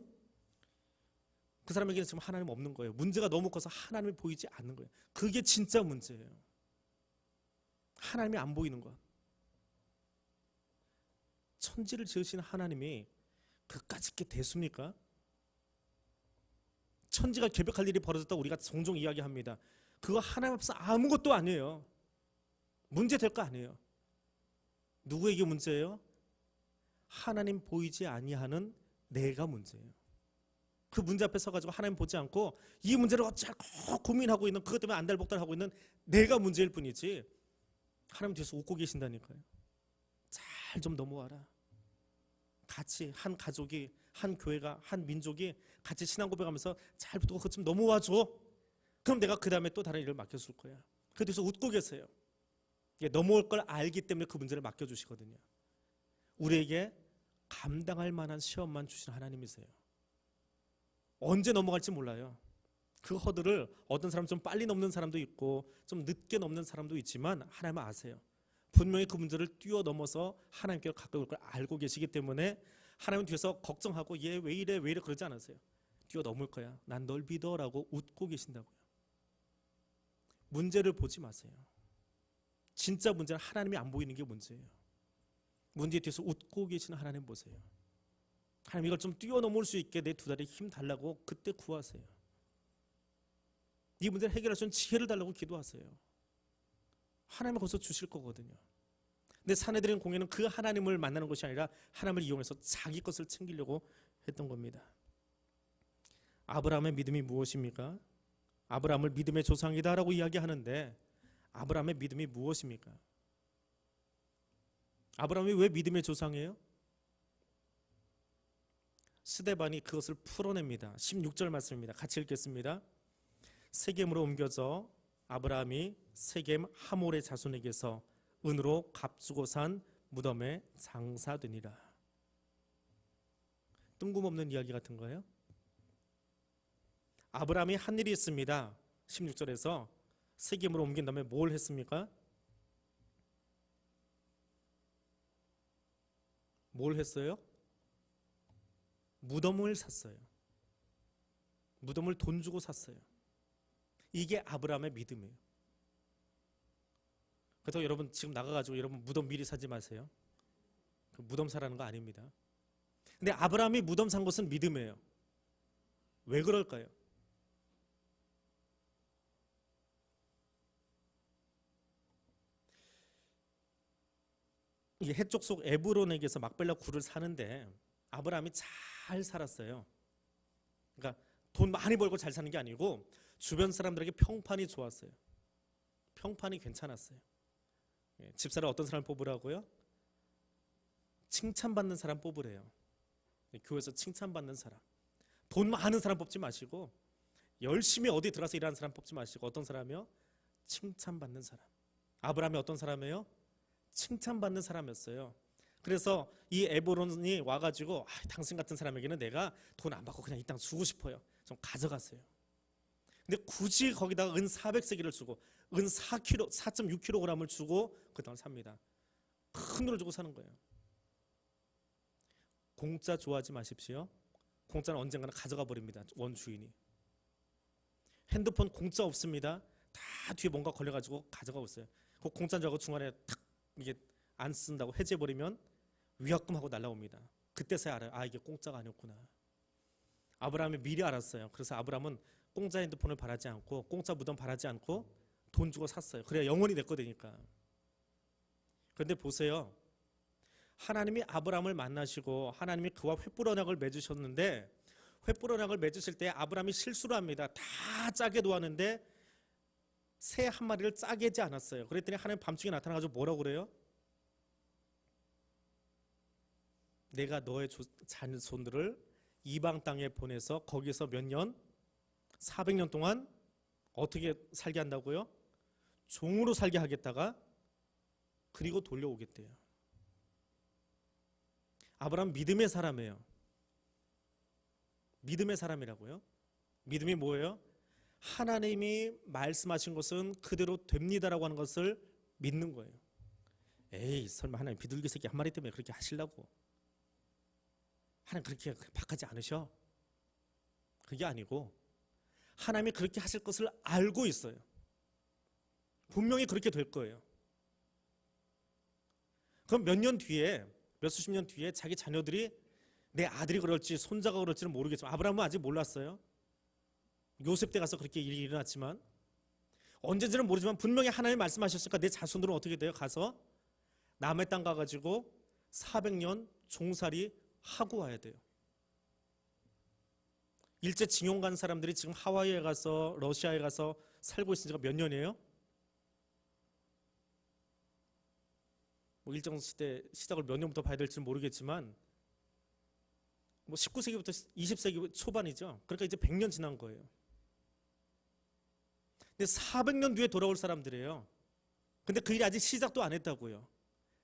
그 사람에게는 지금 하나님 없는 거예요. 문제가 너무 커서 하나님이 보이지 않는 거예요. 그게 진짜 문제예요. 하나님이 안 보이는 것. 천지를 지으신 하나님이 그까짓 게 됐습니까? 천지가 개벽할 일이 벌어졌다고 우리가 종종 이야기합니다. 그거 하나님 앞에서 아무것도 아니에요. 문제 될 거 아니에요. 누구에게 문제예요? 하나님 보이지 아니하는 내가 문제예요. 그 문제 앞에 서가지고 하나님 보지 않고 이 문제를 어찌할까 고민하고 있는, 그것 때문에 안달복달하고 있는 내가 문제일 뿐이지 하나님 뒤에서 웃고 계신다니까요. 잘 좀 넘어와라. 같이 한 가족이, 한 교회가, 한 민족이 같이 신앙 고백하면서 잘 붙고 그것 좀 넘어와줘. 그럼 내가 그 다음에 또 다른 일을 맡겨줄 거야. 그 뒤에서 웃고 계세요. 넘어올 걸 알기 때문에 그 문제를 맡겨주시거든요. 우리에게 감당할 만한 시험만 주신 하나님이세요. 언제 넘어갈지 몰라요. 그 허들을 어떤 사람 좀 빨리 넘는 사람도 있고 좀 늦게 넘는 사람도 있지만 하나님은 아세요. 분명히 그 문제를 뛰어넘어서 하나님께 가까이 올 걸 알고 계시기 때문에 하나님 뒤에서 걱정하고 얘 왜 이래 왜 이래 그러지 않으세요. 뛰어넘을 거야. 난 널 믿어라고 웃고 계신다고요. 문제를 보지 마세요. 진짜 문제는 하나님이 안 보이는 게 문제예요. 문제 뒤에서 웃고 계시는 하나님 보세요. 하나님 이걸 좀 뛰어넘을 수 있게 내 두 다리에 힘 달라고 그때 구하세요. 이 문제를 해결할 수 있는 지혜를 달라고 기도하세요. 하나님은 거기서 주실 거거든요. 근데 사내들인 공예는 그 하나님을 만나는 것이 아니라 하나님을 이용해서 자기 것을 챙기려고 했던 겁니다. 아브라함의 믿음이 무엇입니까? 아브라함을 믿음의 조상이다라고 이야기하는데 아브라함의 믿음이 무엇입니까? 아브라함이 왜 믿음의 조상이에요? 스데반이 그것을 풀어냅니다. 16절 말씀입니다. 같이 읽겠습니다. 세겜으로 옮겨져 아브라함이 세겜 하몰의 자손에게서 은으로 값주고 산 무덤에 장사되니라. 뜬금없는 이야기 같은 거예요. 아브라함이 한 일이 있습니다. 16절에서 세겜으로 옮긴 다음에 뭘 했습니까? 뭘 했어요? 무덤을 샀어요. 무덤을 돈 주고 샀어요. 이게 아브라함의 믿음이에요. 그래서 여러분 지금 나가가지고 여러분 무덤 미리 사지 마세요. 그 무덤 사라는 거 아닙니다. 근데 아브라함이 무덤 산 것은 믿음이에요. 왜 그럴까요? 이 해쪽 속 에브론에게서 막벨라 굴을 사는데 아브라함이 잘 살았어요. 그러니까 돈 많이 벌고 잘 사는 게 아니고 주변 사람들에게 평판이 좋았어요. 평판이 괜찮았어요. 집사를 어떤 사람을 뽑으라고요? 칭찬받는 사람 뽑으래요. 교회에서 칭찬받는 사람. 돈 많은 사람 뽑지 마시고 열심히 어디 들어가서 일하는 사람 뽑지 마시고 어떤 사람이요? 칭찬받는 사람. 아브라함이 어떤 사람이에요? 칭찬받는 사람이었어요. 그래서 이 에브론이 와가지고 당신 같은 사람에게는 내가 돈 안 받고 그냥 이 땅 주고 싶어요. 좀 가져가세요. 근데 굳이 거기다가 은 400세기를 주고 은 4.6kg을 주고 그 땅을 삽니다. 큰 돈을 주고 사는 거예요. 공짜 좋아하지 마십시오. 공짜는 언젠가는 가져가 버립니다. 원주인이. 핸드폰 공짜 없습니다. 다 뒤에 뭔가 걸려가지고 가져가고 있어요. 그 공짜인 줄 알고 중간에 탁 이게 안 쓴다고 해제해버리면 위약금하고 날라옵니다. 그때서야 알아요. 아 이게 공짜가 아니었구나. 아브라함이 미리 알았어요. 그래서 아브라함은 공짜 핸드폰을 바라지 않고 공짜 무덤 바라지 않고 돈 주고 샀어요. 그래야 영원히 내 거 되니까. 그런데 보세요. 하나님이 아브라함을 만나시고 하나님이 그와 횃불 언약을 맺으셨는데 횃불 언약을 맺으실 때 아브라함이 실수를 합니다. 다 짜게 놓았는데 새 한 마리를 짜게 하지 않았어요. 그랬더니 하나님 밤중에 나타나가지고 뭐라고 그래요? 내가 너의 자손들을 이방 땅에 보내서 거기서 몇 년? 400년 동안 어떻게 살게 한다고요? 종으로 살게 하겠다가 그리고 돌려오겠대요. 아브라함 믿음의 사람이에요. 믿음의 사람이라고요? 믿음이 뭐예요? 하나님이 말씀하신 것은 그대로 됩니다라고 하는 것을 믿는 거예요. 에이, 설마 하나님 비둘기 새끼 한 마리 때문에 그렇게 하시려고? 하나님 그렇게 박하지 않으셔. 그게 아니고 하나님이 그렇게 하실 것을 알고 있어요. 분명히 그렇게 될 거예요. 그럼 몇 년 뒤에, 몇 수십 년 뒤에 자기 자녀들이 내 아들이 그럴지 손자가 그럴지는 모르겠지만, 아브라함은 아직 몰랐어요. 요셉 때 가서 그렇게 일이 일어났지만, 언제인지는 모르지만 분명히 하나님이 말씀하셨으니까 내 자손들은 어떻게 돼요? 가서 남의 땅 가가지고 400년 종살이 하고 와야 돼요. 일제 징용 간 사람들이 지금 하와이에 가서 러시아에 가서 살고 있은 지가 몇 년이에요? 뭐 일정 시대 시작을 몇 년부터 봐야 될지는 모르겠지만 뭐 19세기부터 20세기 초반이죠. 그러니까 이제 100년 지난 거예요. 근데 400년 뒤에 돌아올 사람들이에요. 근데 그 일이 아직 시작도 안 했다고요.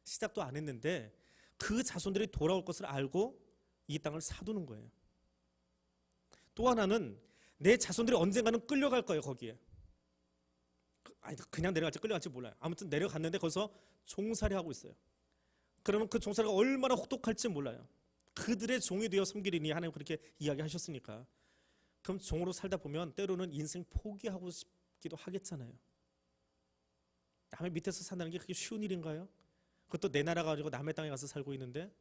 시작도 안 했는데 그 자손들이 돌아올 것을 알고 이 땅을 사두는 거예요. 또 하나는 내 자손들이 언젠가는 끌려갈 거예요. 거기에. 아니, 그냥 내려갈지 끌려갈지 몰라요. 아무튼 내려갔는데 거기서 종살이 하고 있어요. 그러면 그 종살이가 얼마나 혹독할지 몰라요. 그들의 종이 되어 섬기리니 하나님 그렇게 이야기하셨으니까. 그럼 종으로 살다 보면 때로는 인생 포기하고 싶기도 하겠잖아요. 남의 밑에서 산다는 게 그게 쉬운 일인가요? 그것도 내 나라 가지고 남의 땅에 가서 살고 있는데,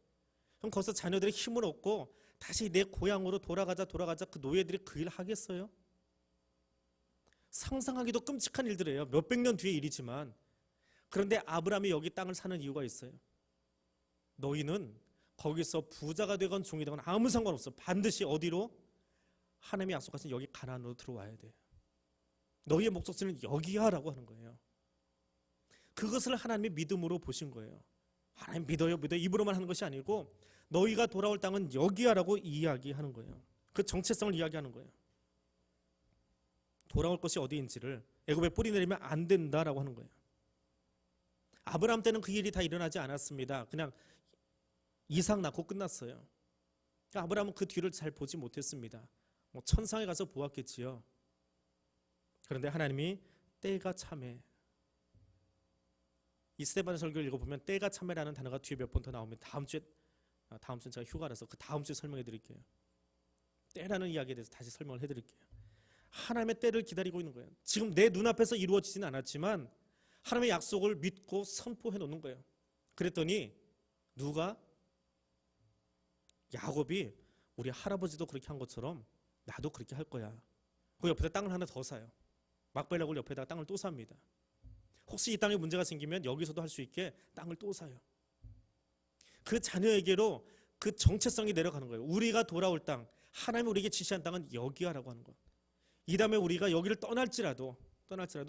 그럼 거기서 자녀들이 힘을 얻고 다시 내 고향으로 돌아가자 그 노예들이 그 일 하겠어요? 상상하기도 끔찍한 일들이에요. 몇백 년 뒤의 일이지만. 그런데 아브라함이 여기 땅을 사는 이유가 있어요. 너희는 거기서 부자가 되건 종이 되건 아무 상관없어. 반드시 어디로? 하나님이 약속하신 여기 가나안으로 들어와야 돼. 너희의 목적지는 여기야 라고 하는 거예요. 그것을 하나님이 믿음으로 보신 거예요. 하나님 믿어요 입으로만 하는 것이 아니고 너희가 돌아올 땅은 여기야 라고 이야기하는 거예요. 그 정체성을 이야기하는 거예요. 돌아올 것이 어디인지를 애굽에 뿌리 내리면 안 된다라고 하는 거예요. 아브라함 때는 그 일이 다 일어나지 않았습니다. 그냥 이삭 낳고 끝났어요. 그러니까 아브라함은 그 뒤를 잘 보지 못했습니다. 뭐 천상에 가서 보았겠지요. 그런데 하나님이 때가 참에, 이 스데반 설교를 읽어보면 때가 참에라는 단어가 뒤에 몇 번 더 나오면 다음 주에 제가 휴가라서 그 다음 주에 설명해 드릴게요. 때라는 이야기에 대해서 다시 설명을 해드릴게요. 하나님의 때를 기다리고 있는 거예요. 지금 내 눈앞에서 이루어지진 않았지만 하나님의 약속을 믿고 선포해 놓는 거예요. 그랬더니 누가? 야곱이 우리 할아버지도 그렇게 한 것처럼 나도 그렇게 할 거야. 그 옆에다 땅을 하나 더 사요. 막벨락을 옆에다가 땅을 또 삽니다. 혹시 이 땅에 문제가 생기면 여기서도 할 수 있게 땅을 또 사요. 그 자녀에게로 그 정체성이 내려가는 거예요. 우리가 돌아올 땅, 하나님이 우리에게 지시한 땅은 여기야라고 하는 거예요. 이 다음에 우리가 여기를 떠날지라도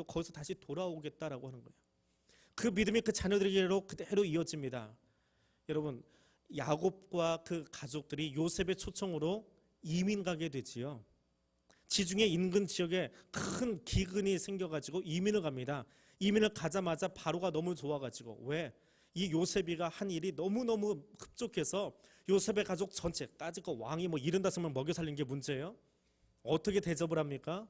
거기서 다시 돌아오겠다라고 하는 거예요. 그 믿음이 그 자녀들에게로 그대로 이어집니다. 여러분, 야곱과 그 가족들이 요셉의 초청으로 이민 가게 되지요. 지중해 인근 지역에 큰 기근이 생겨가지고 이민을 갑니다. 이민을 가자마자 바로가 너무 좋아가지고, 왜? 이 요셉이가 한 일이 너무너무 흡족해서 요셉의 가족 전체까지 그 왕이 뭐 75명 먹여 살린 게 문제예요. 어떻게 대접을 합니까?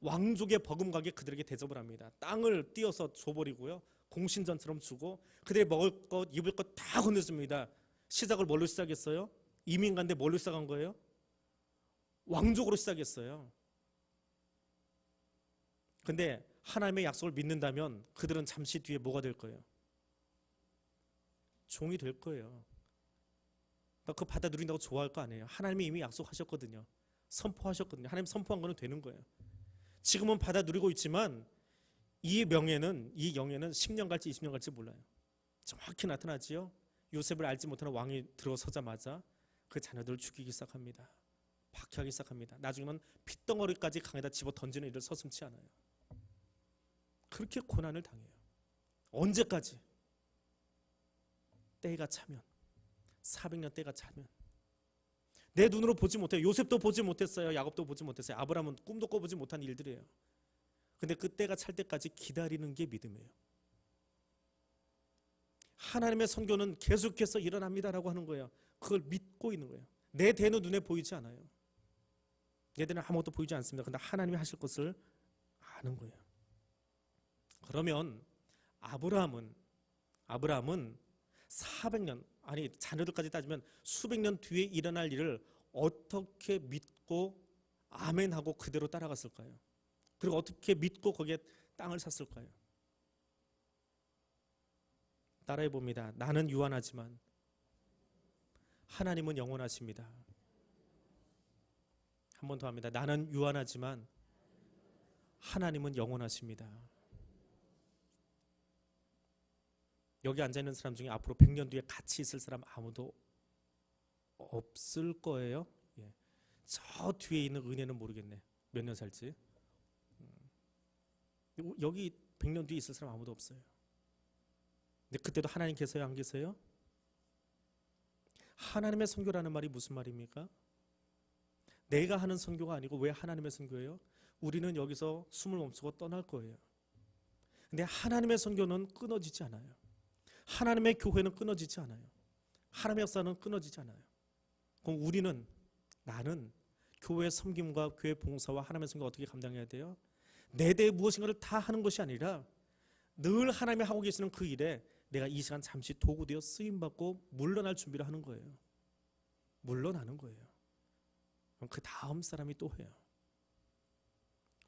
왕족의 버금가게 그들에게 대접을 합니다. 땅을 띄어서 줘버리고요. 공신전처럼 주고 그들이 먹을 것, 입을 것 다 건네줍니다. 시작을 뭘로 시작했어요? 이민 간데 뭘로 시작한 거예요? 왕족으로 시작했어요. 근데 하나님의 약속을 믿는다면 그들은 잠시 뒤에 뭐가 될 거예요? 종이 될 거예요. 그러니까 그 받아 누린다고 좋아할 거 아니에요. 하나님이 이미 약속하셨거든요. 선포하셨거든요. 하나님 선포한 거는 되는 거예요. 지금은 받아 누리고 있지만 이 영예는 10년 갈지 20년 갈지 몰라요. 정확히 나타나지요. 요셉을 알지 못하는 왕이 들어서자마자 그 자녀들을 죽이기 시작합니다. 박해하기 시작합니다. 나중에는 핏덩어리까지 강에다 집어 던지는 일을 서슴지 않아요. 그렇게 고난을 당해요. 언제까지? 때가 차면, 400년 때가 차면. 내 눈으로 보지 못해요. 요셉도 보지 못했어요. 야곱도 보지 못했어요. 아브라함은 꿈도 꿔보지 못한 일들이에요. 근데 그 때가 찰 때까지 기다리는 게 믿음이에요. 하나님의 선교는 계속해서 일어납니다라고 하는 거예요. 그걸 믿고 있는 거예요. 내 대는 눈에 보이지 않아요. 얘들은 아무것도 보이지 않습니다. 그런데 하나님이 하실 것을 아는 거예요. 그러면 아브라함은 400년, 아니 자녀들까지 따지면 수백 년 뒤에 일어날 일을 어떻게 믿고 아멘하고 그대로 따라갔을까요? 그리고 어떻게 믿고 거기에 땅을 샀을까요? 따라해 봅니다. 나는 유한하지만 하나님은 영원하십니다. 한 번 더 합니다. 나는 유한하지만 하나님은 영원하십니다. 여기 앉아있는 사람 중에 앞으로 100년 뒤에 같이 있을 사람 아무도 없을 거예요. 예. 저 뒤에 있는 은혜는 모르겠네. 몇 년 살지. 여기 100년 뒤에 있을 사람 아무도 없어요. 근데 그때도 하나님 계세요? 안 계세요? 하나님의 선교라는 말이 무슨 말입니까? 내가 하는 선교가 아니고 왜 하나님의 선교예요? 우리는 여기서 숨을 멈추고 떠날 거예요. 근데 하나님의 선교는 끊어지지 않아요. 하나님의 교회는 끊어지지 않아요. 하나님의 역사는 끊어지지 않아요. 그럼 나는 교회 섬김과 교회 봉사와 하나님의 선교 어떻게 감당해야 돼요? 내 대에 무엇인가를 다 하는 것이 아니라 늘 하나님이 하고 계시는 그 일에 내가 이 시간 잠시 도구되어 쓰임받고 물러날 준비를 하는 거예요. 물러나는 거예요. 그럼 그 다음 사람이 또 해요.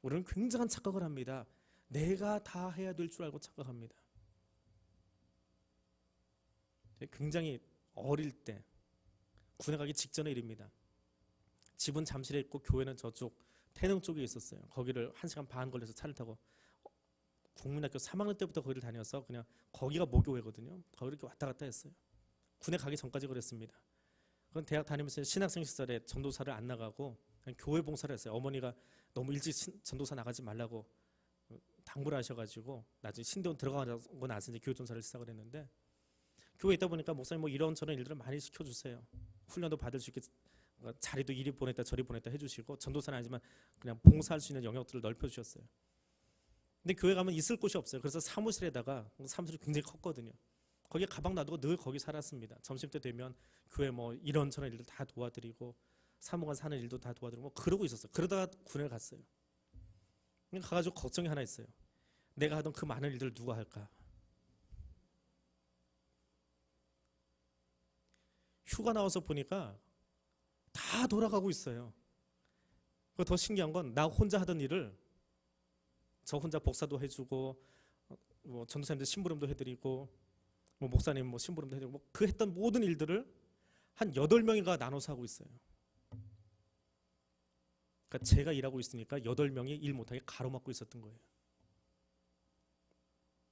우리는 굉장한 착각을 합니다. 내가 다 해야 될 줄 알고 착각합니다. 굉장히 어릴 때 군에 가기 직전의 일입니다. 집은 잠실에 있고 교회는 저쪽 태릉 쪽에 있었어요. 거기를 1시간 반 걸려서 차를 타고 국민학교 3학년 때부터 거기를 다녀서 그냥 거기가 모교회거든요. 거기를 이렇게 왔다 갔다 했어요. 군에 가기 전까지 그랬습니다. 그건 대학 다니면서 신학생 시절에 전도사를 안 나가고 그냥 교회 봉사를 했어요. 어머니가 너무 일찍 전도사 나가지 말라고 당부를 하셔가지고 나중에 신대원 들어가고 나서 이제 교회 전사를 시작을 했는데 교회에 있다 보니까 목사님 뭐 이런저런 일들을 많이 시켜주세요. 훈련도 받을 수 있게 자리도 이리 보냈다 저리 보냈다 해주시고 전도사는 아니지만 그냥 봉사할 수 있는 영역들을 넓혀주셨어요. 근데 교회 가면 있을 곳이 없어요. 그래서 사무실에다가 사무실이 굉장히 컸거든요. 거기에 가방 놔두고 늘 거기 살았습니다. 점심때 되면 교회 뭐 이런저런 일들 다 도와드리고 사무관 사는 일도 다 도와드리고 그러고 있었어요. 그러다가 군에 갔어요. 가가지고 걱정이 하나 있어요. 내가 하던 그 많은 일들을 누가 할까? 휴가 나와서 보니까 다 돌아가고 있어요. 더 신기한 건 나 혼자 하던 일을 저 혼자 복사도 해주고 뭐 전도사님들 심부름도 해드리고 뭐 목사님 뭐 심부름도 해드리고 뭐 그 했던 모든 일들을 한 8명이가 나눠서 하고 있어요. 그러니까 제가 일하고 있으니까 8명이 일 못하게 가로막고 있었던 거예요.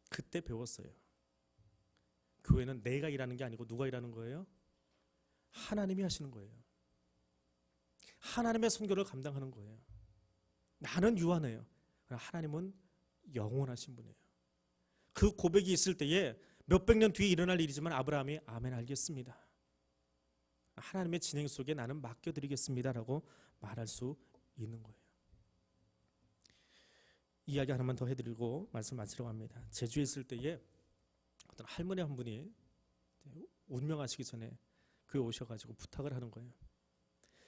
그때 배웠어요. 교회는 내가 일하는 게 아니고 누가 일하는 거예요? 하나님이 하시는 거예요. 하나님의 선교를 감당하는 거예요. 나는 유한해요. 하나님은 영원하신 분이에요. 그 고백이 있을 때에 몇백 년 뒤에 일어날 일이지만 아브라함이 아멘 알겠습니다. 하나님의 진행 속에 나는 맡겨드리겠습니다라고 말할 수 있는 거예요. 이야기 하나만 더 해드리고 말씀 마치려고 합니다. 제주에 있을 때에 어떤 할머니 한 분이 운명하시기 전에 교회 오셔가지고 부탁을 하는 거예요.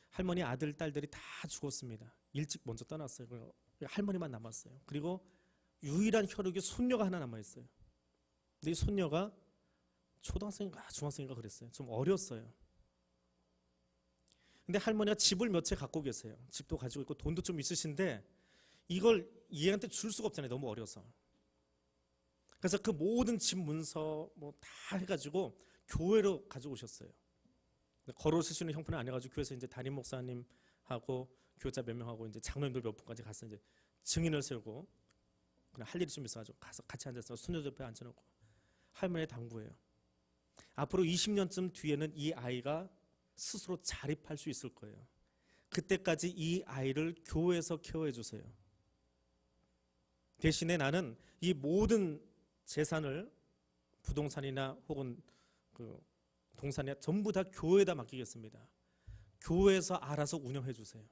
할머니 아들 딸들이 다 죽었습니다. 일찍 먼저 떠났어요. 할머니만 남았어요. 그리고 유일한 혈육이 손녀가 하나 남아있어요. 근데 이 손녀가 초등학생인가 중학생인가 그랬어요. 좀 어렸어요. 근데 할머니가 집을 몇 채 갖고 계세요. 집도 가지고 있고 돈도 좀 있으신데 이걸 얘한테 줄 수가 없잖아요. 너무 어려서. 그래서 그 모든 집 문서 뭐 다 해가지고 교회로 가져오셨어요. 걸어오실 수 있는 형편은 안 해가지고 교회에서 이제 담임 목사님하고 교육자 몇 명하고 이제 장로님들 몇 분까지 가서 이제 증인을 세우고 그냥 할 일이 좀 있어가지고 가서 같이 앉아서 손녀 옆에 앉혀놓고 할머니의 당부예요. 앞으로 20년쯤 뒤에는 이 아이가 스스로 자립할 수 있을 거예요. 그때까지 이 아이를 교회에서 케어해 주세요. 대신에 나는 이 모든 재산을 부동산이나 혹은 그 동산이나 전부 다 교회에다 맡기겠습니다. 교회에서 알아서 운영해 주세요.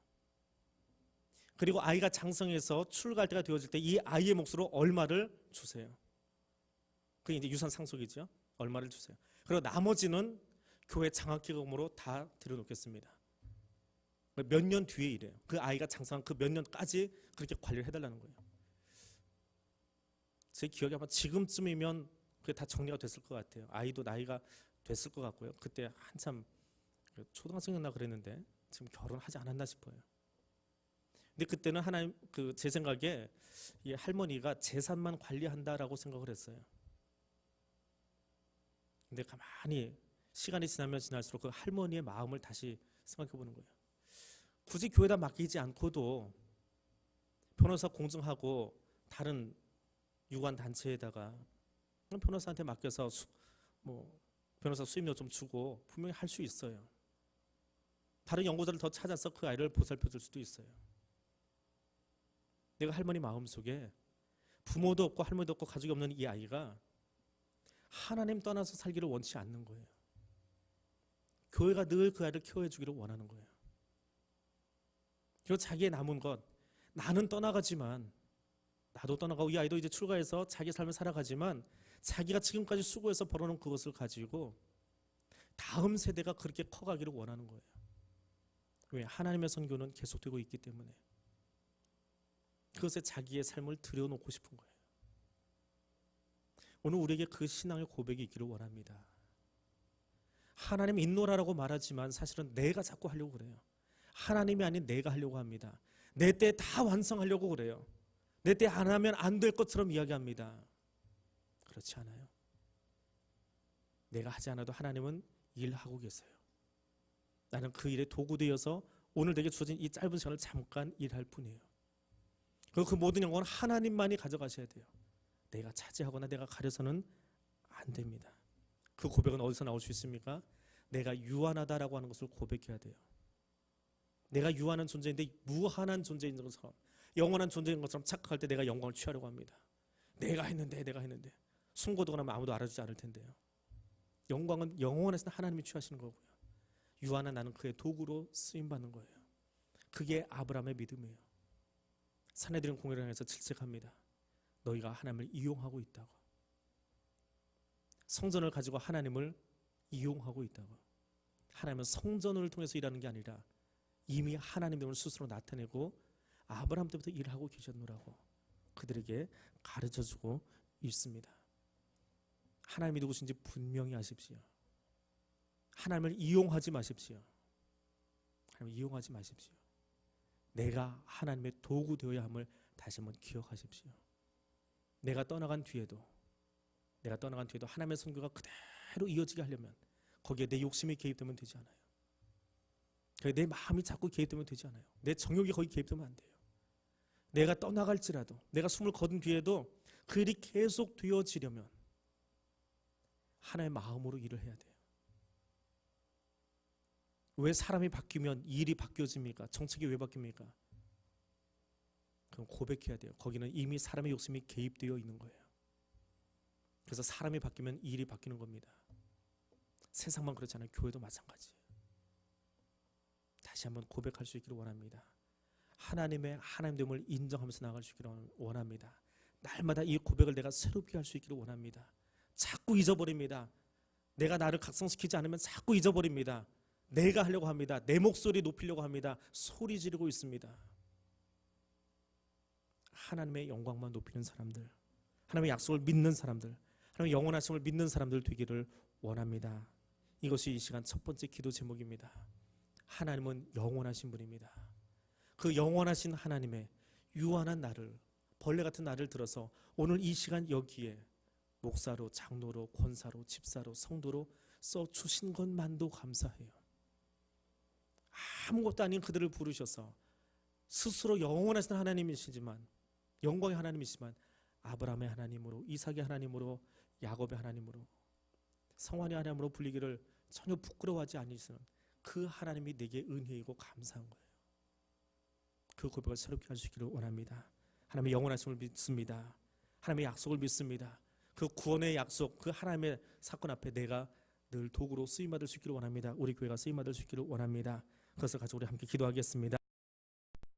그리고 아이가 장성해서 출가할 때가 되어질 때 이 아이의 몫으로 얼마를 주세요. 그게 이제 유산 상속이죠. 얼마를 주세요. 그리고 나머지는 교회 장학기금으로 다 들여놓겠습니다. 몇 년 뒤에 이래요. 그 아이가 장성한 그 몇 년까지 그렇게 관리를 해달라는 거예요. 제 기억에 아마 지금쯤이면 그게 다 정리가 됐을 것 같아요. 아이도 나이가 됐을 것 같고요. 그때 한참 초등학생이었나 그랬는데 지금 결혼하지 않았나 싶어요. 근데 그때는 하나님 제 생각에 이 할머니가 재산만 관리한다라고 생각을 했어요. 근데 가만히 시간이 지나면 지날수록 그 할머니의 마음을 다시 생각해 보는 거예요. 굳이 교회에다 맡기지 않고도 변호사 공증하고 다른 유관 단체에다가 변호사한테 맡겨서 변호사 수임료 좀 주고 분명히 할 수 있어요. 다른 연구자를 더 찾아서 그 아이를 보살펴 줄 수도 있어요. 내가 할머니 마음속에 부모도 없고 할머니도 없고 가족이 없는 이 아이가 하나님 떠나서 살기를 원치 않는 거예요. 교회가 늘 그 아이를 케어해 주기를 원하는 거예요. 그리고 자기의 남은 것, 나는 떠나가지만, 나도 떠나가고 이 아이도 이제 출가해서 자기 삶을 살아가지만 자기가 지금까지 수고해서 벌어놓은 그것을 가지고 다음 세대가 그렇게 커가기를 원하는 거예요. 왜? 하나님의 선교는 계속되고 있기 때문에 그것에 자기의 삶을 들여놓고 싶은 거예요. 오늘 우리에게 그 신앙의 고백이 있기를 원합니다. 하나님 인노라라고 말하지만 사실은 내가 자꾸 하려고 그래요. 하나님이 아닌 내가 하려고 합니다. 내 때 다 완성하려고 그래요. 내 때 안 하면 안 될 것처럼 이야기합니다. 그렇지 않아요. 내가 하지 않아도 하나님은 일하고 계세요. 나는 그 일에 도구되어서 오늘 내게 주어진 이 짧은 시간을 잠깐 일할 뿐이에요. 그리고 그 모든 영광은 하나님만이 가져가셔야 돼요. 내가 차지하거나 내가 가려서는 안 됩니다. 그 고백은 어디서 나올 수 있습니까? 내가 유한하다라고 하는 것을 고백해야 돼요. 내가 유한한 존재인데 무한한 존재인 것처럼, 영원한 존재인 것처럼 착각할 때 내가 영광을 취하려고 합니다. 내가 했는데 숨고두고 나면 아무도 알아주지 않을 텐데요. 영광은 영원하신 하나님이 취하시는 거고요. 유한한 나는 그의 도구로 쓰임받는 거예요. 그게 아브라함의 믿음이에요. 산헤드린 공회를 향해서 질책합니다. 너희가 하나님을 이용하고 있다고. 성전을 가지고 하나님을 이용하고 있다고. 하나님은 성전을 통해서 일하는 게 아니라 이미 하나님을 스스로 나타내고 아브라함 때부터 일하고 계셨노라고 그들에게 가르쳐주고 있습니다. 하나님이 누구신지 분명히 아십시오. 하나님을 이용하지 마십시오. 하나님을 이용하지 마십시오. 내가 하나님의 도구 되어야 함을 다시 한번 기억하십시오. 내가 떠나간 뒤에도 하나님의 선교가 그대로 이어지게 하려면 거기에 내 욕심이 개입되면 되지 않아요. 내 마음이 자꾸 개입되면 되지 않아요. 내 정욕이 거기 개입되면 안 돼요. 내가 떠나갈지라도, 내가 숨을 거둔 뒤에도 그 일이 계속 되어지려면 하나의 마음으로 일을 해야 돼요. 왜 사람이 바뀌면 일이 바뀌어집니까? 정책이 왜 바뀝니까? 그럼 고백해야 돼요. 거기는 이미 사람의 욕심이 개입되어 있는 거예요. 그래서 사람이 바뀌면 일이 바뀌는 겁니다. 세상만 그렇지 않아요. 교회도 마찬가지예요. 다시 한번 고백할 수 있기를 원합니다. 하나님의 하나님됨을 인정하면서 나아갈 수 있기를 원합니다. 날마다 이 고백을 내가 새롭게 할 수 있기를 원합니다. 자꾸 잊어버립니다. 내가 나를 각성시키지 않으면 자꾸 잊어버립니다. 내가 하려고 합니다. 내 목소리 높이려고 합니다. 소리 지르고 있습니다. 하나님의 영광만 높이는 사람들, 하나님의 약속을 믿는 사람들, 하나님의 영원하심을 믿는 사람들 되기를 원합니다. 이것이 이 시간 첫 번째 기도 제목입니다. 하나님은 영원하신 분입니다. 그 영원하신 하나님의 유한한 나를, 벌레 같은 나를 들어서 오늘 이 시간 여기에 목사로, 장로로, 권사로, 집사로, 성도로 써주신 것만도 감사해요. 아무것도 아닌 그들을 부르셔서 스스로 영원하신 하나님이시지만, 영광의 하나님이시지만 아브라함의 하나님으로, 이삭의 하나님으로, 야곱의 하나님으로, 성환의 하나님으로 불리기를 전혀 부끄러워하지 않으시는 그 하나님이 내게 은혜이고 감사한 거예요. 그 고백을 새롭게 할 수 있기를 원합니다. 하나님의 영원하심을 믿습니다. 하나님의 약속을 믿습니다. 그 구원의 약속, 그 하나님의 사건 앞에 내가 늘 도구로 쓰임받을 수 있기를 원합니다. 우리 교회가 쓰임받을 수 있기를 원합니다. 그것을 가지고 우리 함께 기도하겠습니다.